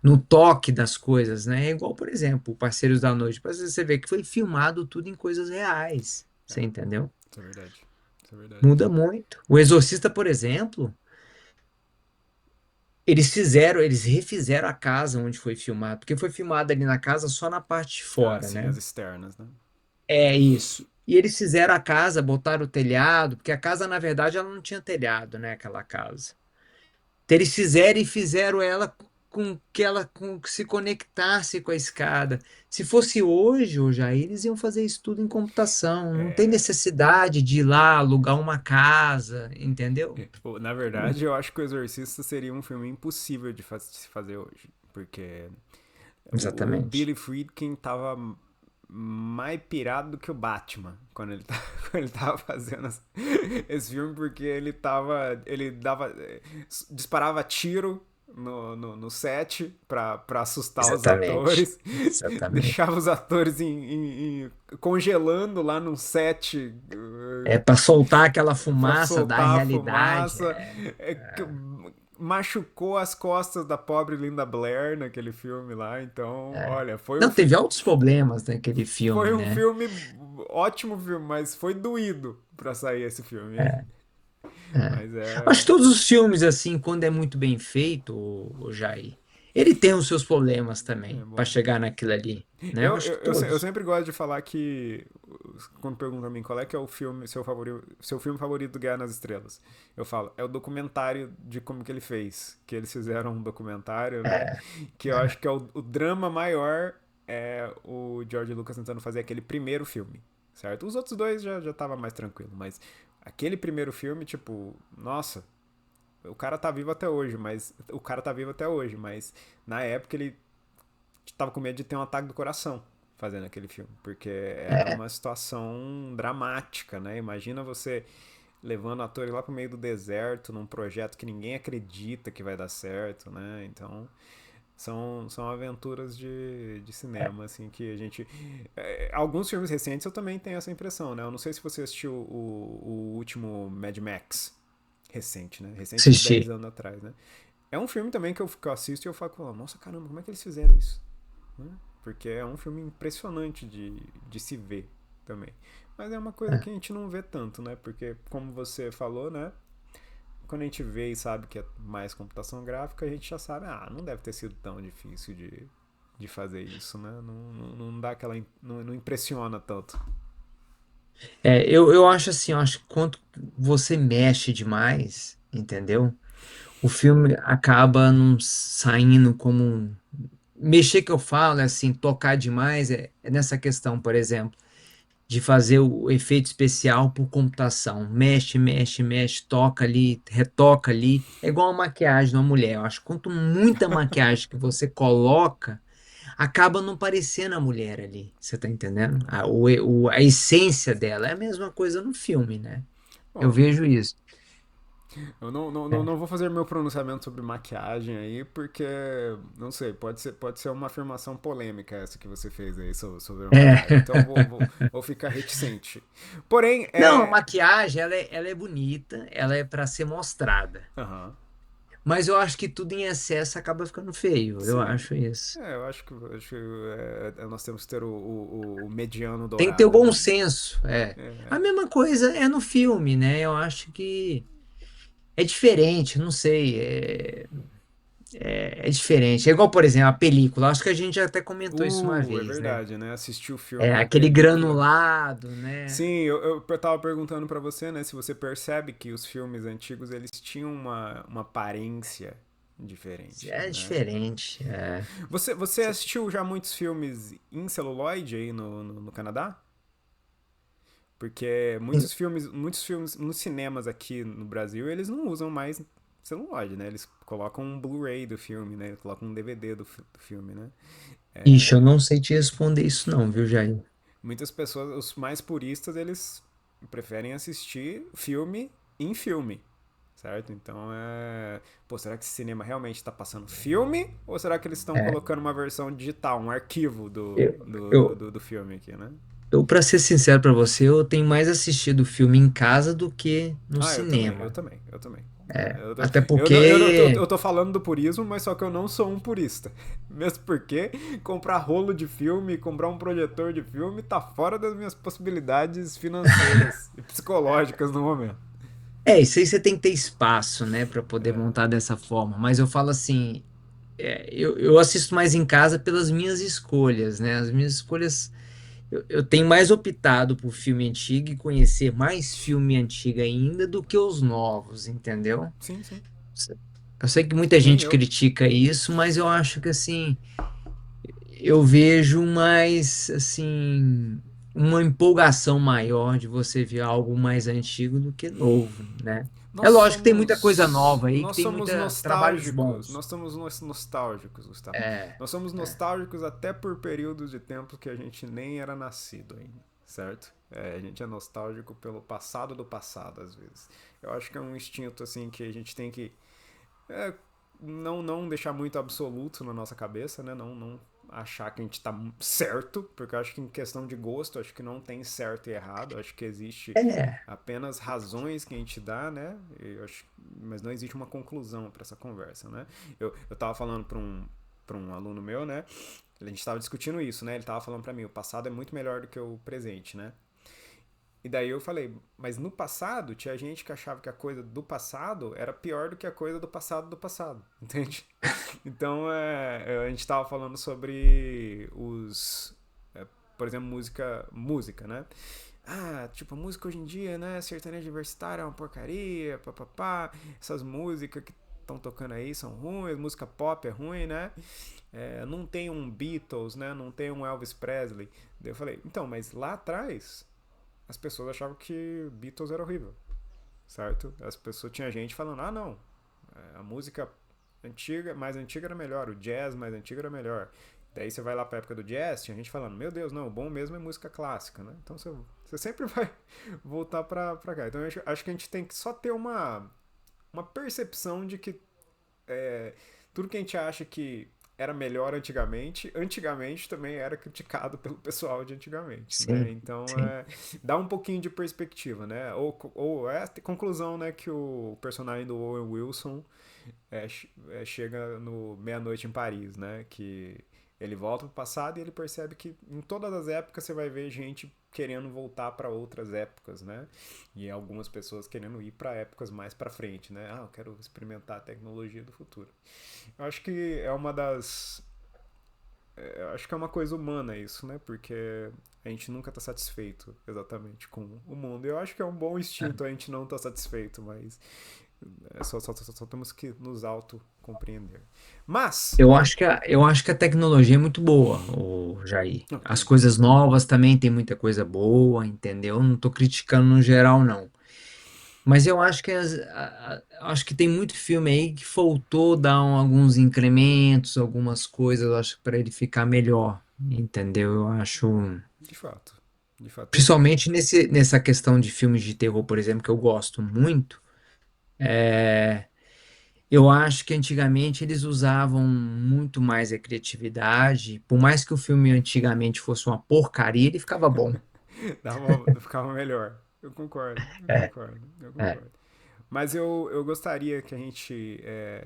No toque das coisas, né? É igual, por exemplo, o Parceiros da Noite. Pra você ver que foi filmado tudo em coisas reais, É, você entendeu? isso é verdade. Isso é verdade. Muda muito. O Exorcista, por exemplo, eles refizeram a casa onde foi filmado, porque foi filmado ali na casa só na parte de Ah, fora, sim, as né? externas, né? É isso. E eles fizeram a casa, botaram o telhado, porque a casa, na verdade, ela não tinha telhado, né? Aquela casa. Então, eles fizeram e fizeram ela com que ela se conectasse com a escada. Se fosse hoje aí eles iam fazer isso tudo em computação. Não tem necessidade de ir lá alugar uma casa, entendeu? Na verdade, eu acho que o Exorcista seria um filme impossível de se fazer hoje. Porque o Exatamente. Billy Friedkin tava mais pirado do que o Batman quando ele, quando ele tava fazendo esse filme, porque ele tava. Ele dava. Disparava tiro no set pra assustar os Exatamente. atores, Exatamente. deixava os atores congelando lá num set É para soltar aquela pra fumaça da soltar a realidade. fumaça. Machucou as costas da pobre Linda Blair naquele filme lá. Então, olha, Não, teve altos problemas naquele filme, foi um né? filme, ótimo filme, mas foi doído pra sair esse filme. É. Mas Acho que é. todos os filmes, assim, quando é muito bem feito, o Jair, ele tem os seus problemas É também, para bom. chegar naquilo ali, né? Eu Eu, acho eu, que eu, se- eu todos. sempre gosto de falar que quando perguntam a mim qual é que é o filme, seu filme favorito do Guerra nas Estrelas, eu falo, é o documentário de como que ele fez. Que eles fizeram um documentário, né? É, Que eu acho que é o drama maior é o George Lucas tentando fazer aquele primeiro filme, certo? Os outros dois já tava mais tranquilo, mas aquele primeiro filme, tipo, nossa, o cara tá vivo até hoje, mas o cara tá vivo até hoje, mas na época ele tava com medo de ter um ataque do coração fazendo aquele filme, porque era é, uma situação dramática, né? Imagina você levando atores lá pro meio do deserto num projeto que ninguém acredita que vai dar certo, né? Então, são aventuras de cinema, assim, que a gente... alguns filmes recentes eu também tenho essa impressão, né? Eu não sei se você assistiu o último Mad Max, recente, né? Recente de 10 assisti. anos atrás, né? É um filme também que eu assisto e eu falo, nossa, caramba, como é que eles fizeram isso? Né? Porque é um filme impressionante de se ver também. Mas é uma coisa É. que a gente não vê tanto, né? Porque, como você falou, né? Quando a gente vê e sabe que é mais computação gráfica, a gente já sabe, não deve ter sido tão difícil de fazer isso, né? Não dá aquela. Não impressiona tanto. Eu acho assim, eu acho que quando você mexe demais, entendeu? O filme acaba não saindo como mexer que eu falo, é assim, tocar demais, é nessa questão, por exemplo, de fazer o efeito especial por computação. Mexe, mexe, mexe, toca ali, retoca ali. É igual a maquiagem numa mulher. Eu acho que quanto muita maquiagem que você coloca, acaba não parecendo a mulher ali. Você tá entendendo? A essência dela é a mesma coisa no filme, né? Eu Bom, vejo isso. eu não vou fazer meu pronunciamento sobre maquiagem aí, porque, não sei, pode ser uma afirmação polêmica essa que você fez aí sobre a maquiagem. É. Então eu vou ficar reticente. Porém, Não, a maquiagem, ela é bonita, ela é para ser mostrada. Aham, Mas eu acho que tudo em excesso acaba ficando feio. Eu sim. acho isso. Eu acho que nós temos que ter o mediano Tem que ter o dourado, bom né? senso. É. A É, mesma coisa é no filme, né? Eu acho que é diferente, não sei. É diferente. É igual, por exemplo, a película. Acho que a gente já até comentou isso uma é vez, né? verdade, né? Assistir o É filme e a aquele película. granulado, né? Sim, eu tava perguntando pra você, né, se você percebe que os filmes antigos eles tinham uma aparência diferente, É né? diferente. É. Você assistiu já muitos filmes em celuloide aí no Canadá? Porque muitos filmes nos cinemas aqui no Brasil, eles não usam mais celuloide, né? Eles colocam um Blu-ray do filme, né? Eles colocam um DVD do filme, né? Ixi, eu não sei te responder isso não, viu, Jair? Muitas pessoas, os mais puristas, eles preferem assistir filme em filme, certo? Então pô, será que esse cinema realmente está passando filme? Ou será que eles estão É, colocando uma versão digital, um arquivo eu, eu, do filme aqui, né? para ser sincero pra você, eu tenho mais assistido o filme em casa do que no Eu cinema. também, eu também. É, Eu, até eu porque tô falando do purismo, mas só que eu não sou um purista. Mesmo porque comprar rolo de filme, comprar um projetor de filme tá fora das minhas possibilidades financeiras e psicológicas no momento. isso aí você tem que ter espaço, né, pra poder montar dessa forma. Mas eu falo assim, eu assisto mais em casa pelas minhas escolhas, né? As minhas escolhas, eu tenho mais optado por filme antigo e conhecer mais filme antigo ainda do que os novos, entendeu? Sim, sim. Eu sei que muita Sim, gente eu. critica isso, mas eu acho que assim, eu vejo mais assim uma empolgação maior de você ver algo mais antigo do que novo, né? É lógico que tem muita coisa nova aí, que Nós tem somos muitos trabalhos nostálgicos. bons. Nostálgicos, Gustavo. É, Nós somos é. nostálgicos até por períodos de tempo que a gente nem era nascido ainda, certo? A gente é nostálgico pelo passado do passado, às vezes. Eu acho que é um instinto assim que a gente tem que é, não deixar muito absoluto na nossa cabeça, né? Não achar que a gente tá certo, porque eu acho que em questão de gosto, acho que não tem certo e errado, eu acho que existe É, apenas razões que a gente dá, né? Mas não existe uma conclusão para essa conversa, né? Eu tava falando para um aluno meu, né? A gente tava discutindo isso, né? Ele tava falando para mim, o passado é muito melhor do que o presente, né? E daí eu falei, mas no passado tinha gente que achava que a coisa do passado era pior do que a coisa do passado, entende? Então a gente tava falando sobre por exemplo, música, né? Ah, tipo, a música hoje em dia, né? Sertanejo universitário é uma porcaria, papapá. Essas músicas que estão tocando aí são ruins, música pop é ruim, né? Não tem um Beatles, né? Não tem um Elvis Presley. Daí eu falei, então, mas lá atrás as pessoas achavam que Beatles era horrível, certo? As pessoas, tinha gente falando, ah, não, a música antiga, mais antiga era melhor, o jazz mais antigo era melhor. Daí você vai lá pra época do jazz, tinha gente falando, meu Deus, não, o bom mesmo é música clássica, né? Então você sempre vai voltar pra cá. Então eu acho que a gente tem que só ter uma percepção de que tudo que a gente acha que era melhor antigamente também era criticado pelo pessoal de antigamente, né? Sim, Então, sim. dá um pouquinho de perspectiva, né? Ou é a conclusão, né, que o personagem do Owen Wilson chega no Meia-Noite em Paris, né? Que ele volta pro passado e ele percebe que em todas as épocas você vai ver gente querendo voltar para outras épocas, né? E algumas pessoas querendo ir para épocas mais para frente, né? Ah, eu quero experimentar a tecnologia do futuro. Eu acho que é uma das. Eu acho que é uma coisa humana isso, né? Porque a gente nunca tá satisfeito exatamente com o mundo. Eu acho que é um bom instinto a gente não tá satisfeito, mas só temos que nos auto-compreender. Mas. Eu acho que a tecnologia é muito boa, o Jair. Não, As tem. coisas novas também tem muita coisa boa, entendeu? Não tô criticando no geral, não. Mas eu acho que acho que tem muito filme aí que faltou dar alguns incrementos, algumas coisas, eu acho, para ele ficar melhor, entendeu? Eu acho, De fato. De fato. Tem. principalmente nessa questão de filmes de terror, por exemplo, que eu gosto muito. Eu acho que antigamente eles usavam muito mais a criatividade. Por mais que o filme antigamente fosse uma porcaria, ele ficava bom. Ficava melhor. É, Eu é. concordo. Mas eu gostaria que a gente,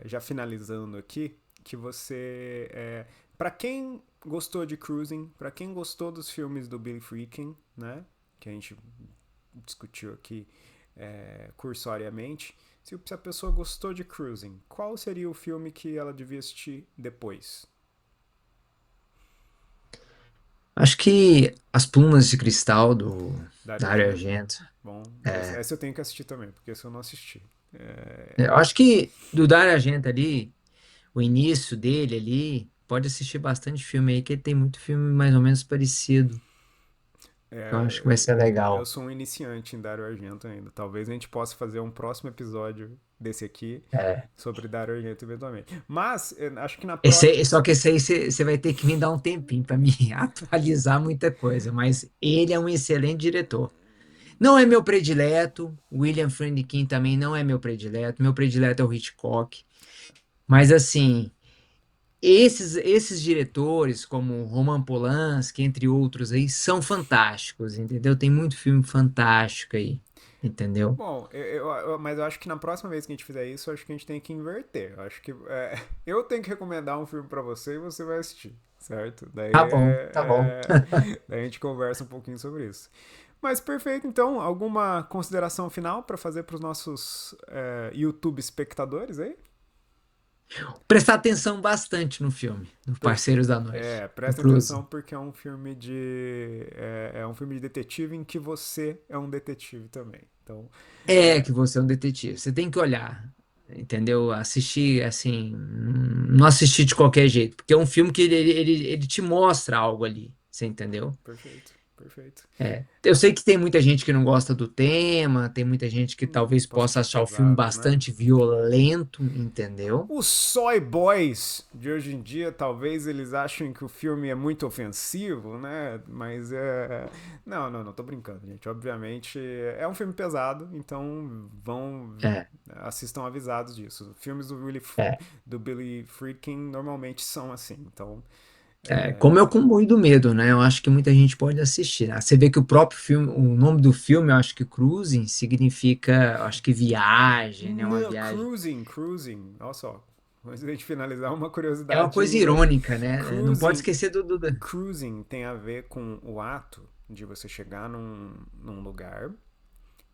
já finalizando aqui, que você. Para quem gostou de Cruising, para quem gostou dos filmes do Billy Friedkin, né? Que a gente discutiu aqui cursoriamente, se a pessoa gostou de Cruising, qual seria o filme que ela devia assistir depois? Acho que As Plumas de Cristal Dario Dario Argento? Argento. Bom, É. essa eu tenho que assistir também, porque esse eu não assisti. É, Eu acho que do Dario Argento ali, o início dele ali, pode assistir bastante filme aí, que ele tem muito filme mais ou menos parecido. Eu acho que vai É, ser eu legal. sou um iniciante em Dario Argento ainda. Talvez a gente possa fazer um próximo episódio desse aqui É. sobre Dario Argento eventualmente. Mas acho que na Esse, próxima. só que esse aí você vai ter que me dar um tempinho para me atualizar muita coisa, mas ele é um excelente diretor. Não é meu predileto, William Friedkin também não é meu predileto é o Hitchcock, mas assim, esses diretores, como Roman Polanski, entre outros aí, são fantásticos, entendeu? Tem muito filme fantástico aí, entendeu? Bom, mas eu acho que na próxima vez que a gente fizer isso, eu acho que a gente tem que inverter. Eu acho que eu tenho que recomendar um filme pra você e você vai assistir, certo? Tá bom, tá bom. Daí a gente conversa um pouquinho sobre isso. Mas perfeito, então, alguma consideração final para fazer para os nossos YouTube espectadores aí? Prestar atenção bastante no filme, no Perfeito. Parceiros da Noite, no Prestem Cruise. atenção porque é um filme é um filme de detetive em que você é um detetive também. Então, É é, que você é um detetive, você tem que olhar, entendeu? Assistir assim, não assistir de qualquer jeito, porque é um filme que ele te mostra algo ali, você entendeu? perfeito, perfeito. É. Eu sei que tem muita gente que não gosta do tema, tem muita gente que talvez Posso possa achar achar o filme pesado, né? bastante violento, entendeu? Os soy boys de hoje em dia, talvez eles achem que o filme é muito ofensivo, né? Mas não, tô brincando, gente. Obviamente é um filme pesado, então É, assistam avisados disso. Filmes é. do Billy Friedkin normalmente são assim, então. É, como é o Comboio do Medo, né? Eu acho que muita gente pode assistir, né? Você vê que o próprio filme, o nome do filme, eu acho que Cruising significa, eu acho que viagem, né? Uma Não, viagem. cruising. Olha só. Antes de a gente finalizar, uma É uma coisa curiosidadezinha aí. irônica, né? Não pode Cruising, esquecer cruising tem a ver com o ato de você chegar num lugar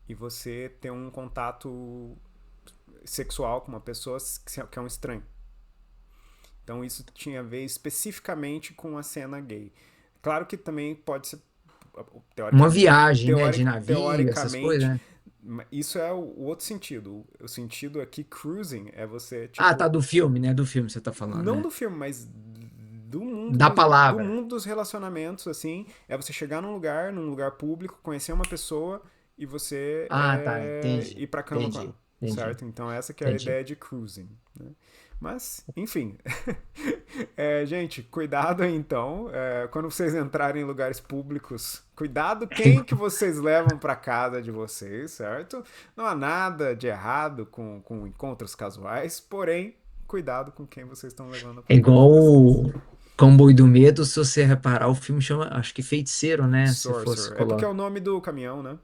e você ter um contato sexual com uma pessoa que é um estranho. Então isso tinha a ver especificamente com a cena gay. Claro que também pode ser, Uma teoricamente, viagem, né, de navio, essas coisas, teoricamente, né? isso é o outro sentido. O sentido aqui, cruising, é você, Ah, tá, tipo, do filme, né? Do filme você tá falando, não né? do filme, mas Da do palavra. mundo dos relacionamentos, assim, é você chegar num lugar público, conhecer uma pessoa e você Ah, tá, ir entendi. pra cama com ela, Entendi. Entendi. certo? Então essa que é a Entendi. ideia de cruising, né? Mas, enfim, gente, cuidado aí então, quando vocês entrarem em lugares públicos, cuidado quem que vocês levam para casa de vocês, certo? Não há nada de errado com encontros casuais, porém, cuidado com quem vocês estão levando É para casa igual de vocês. o Comboio do Medo, se você reparar, o filme chama, acho que Feiticeiro, né? Se fosse Sorcerer. É porque é colocar. o nome do caminhão, né?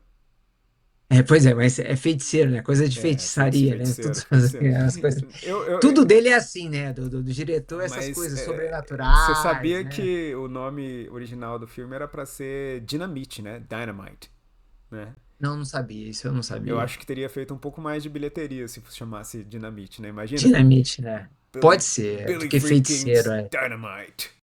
Pois é, mas é feiticeiro, né? Coisa de feitiçaria, né? Tudo, Feiticeiro, feiticeiro. as coisas. Eu, Tudo dele é assim, né? Do diretor, essas mas coisas você sobrenaturais, sabia né? que o nome original do filme era pra ser Dynamite, né? Dynamite, né? Não, não sabia, isso eu não Eu sabia. acho que teria feito um pouco mais de bilheteria se chamasse Dynamite, né? Imagina, Dinamite, né? Billy, Pode ser, Billy porque feiticeiro Freakins é. Dynamite.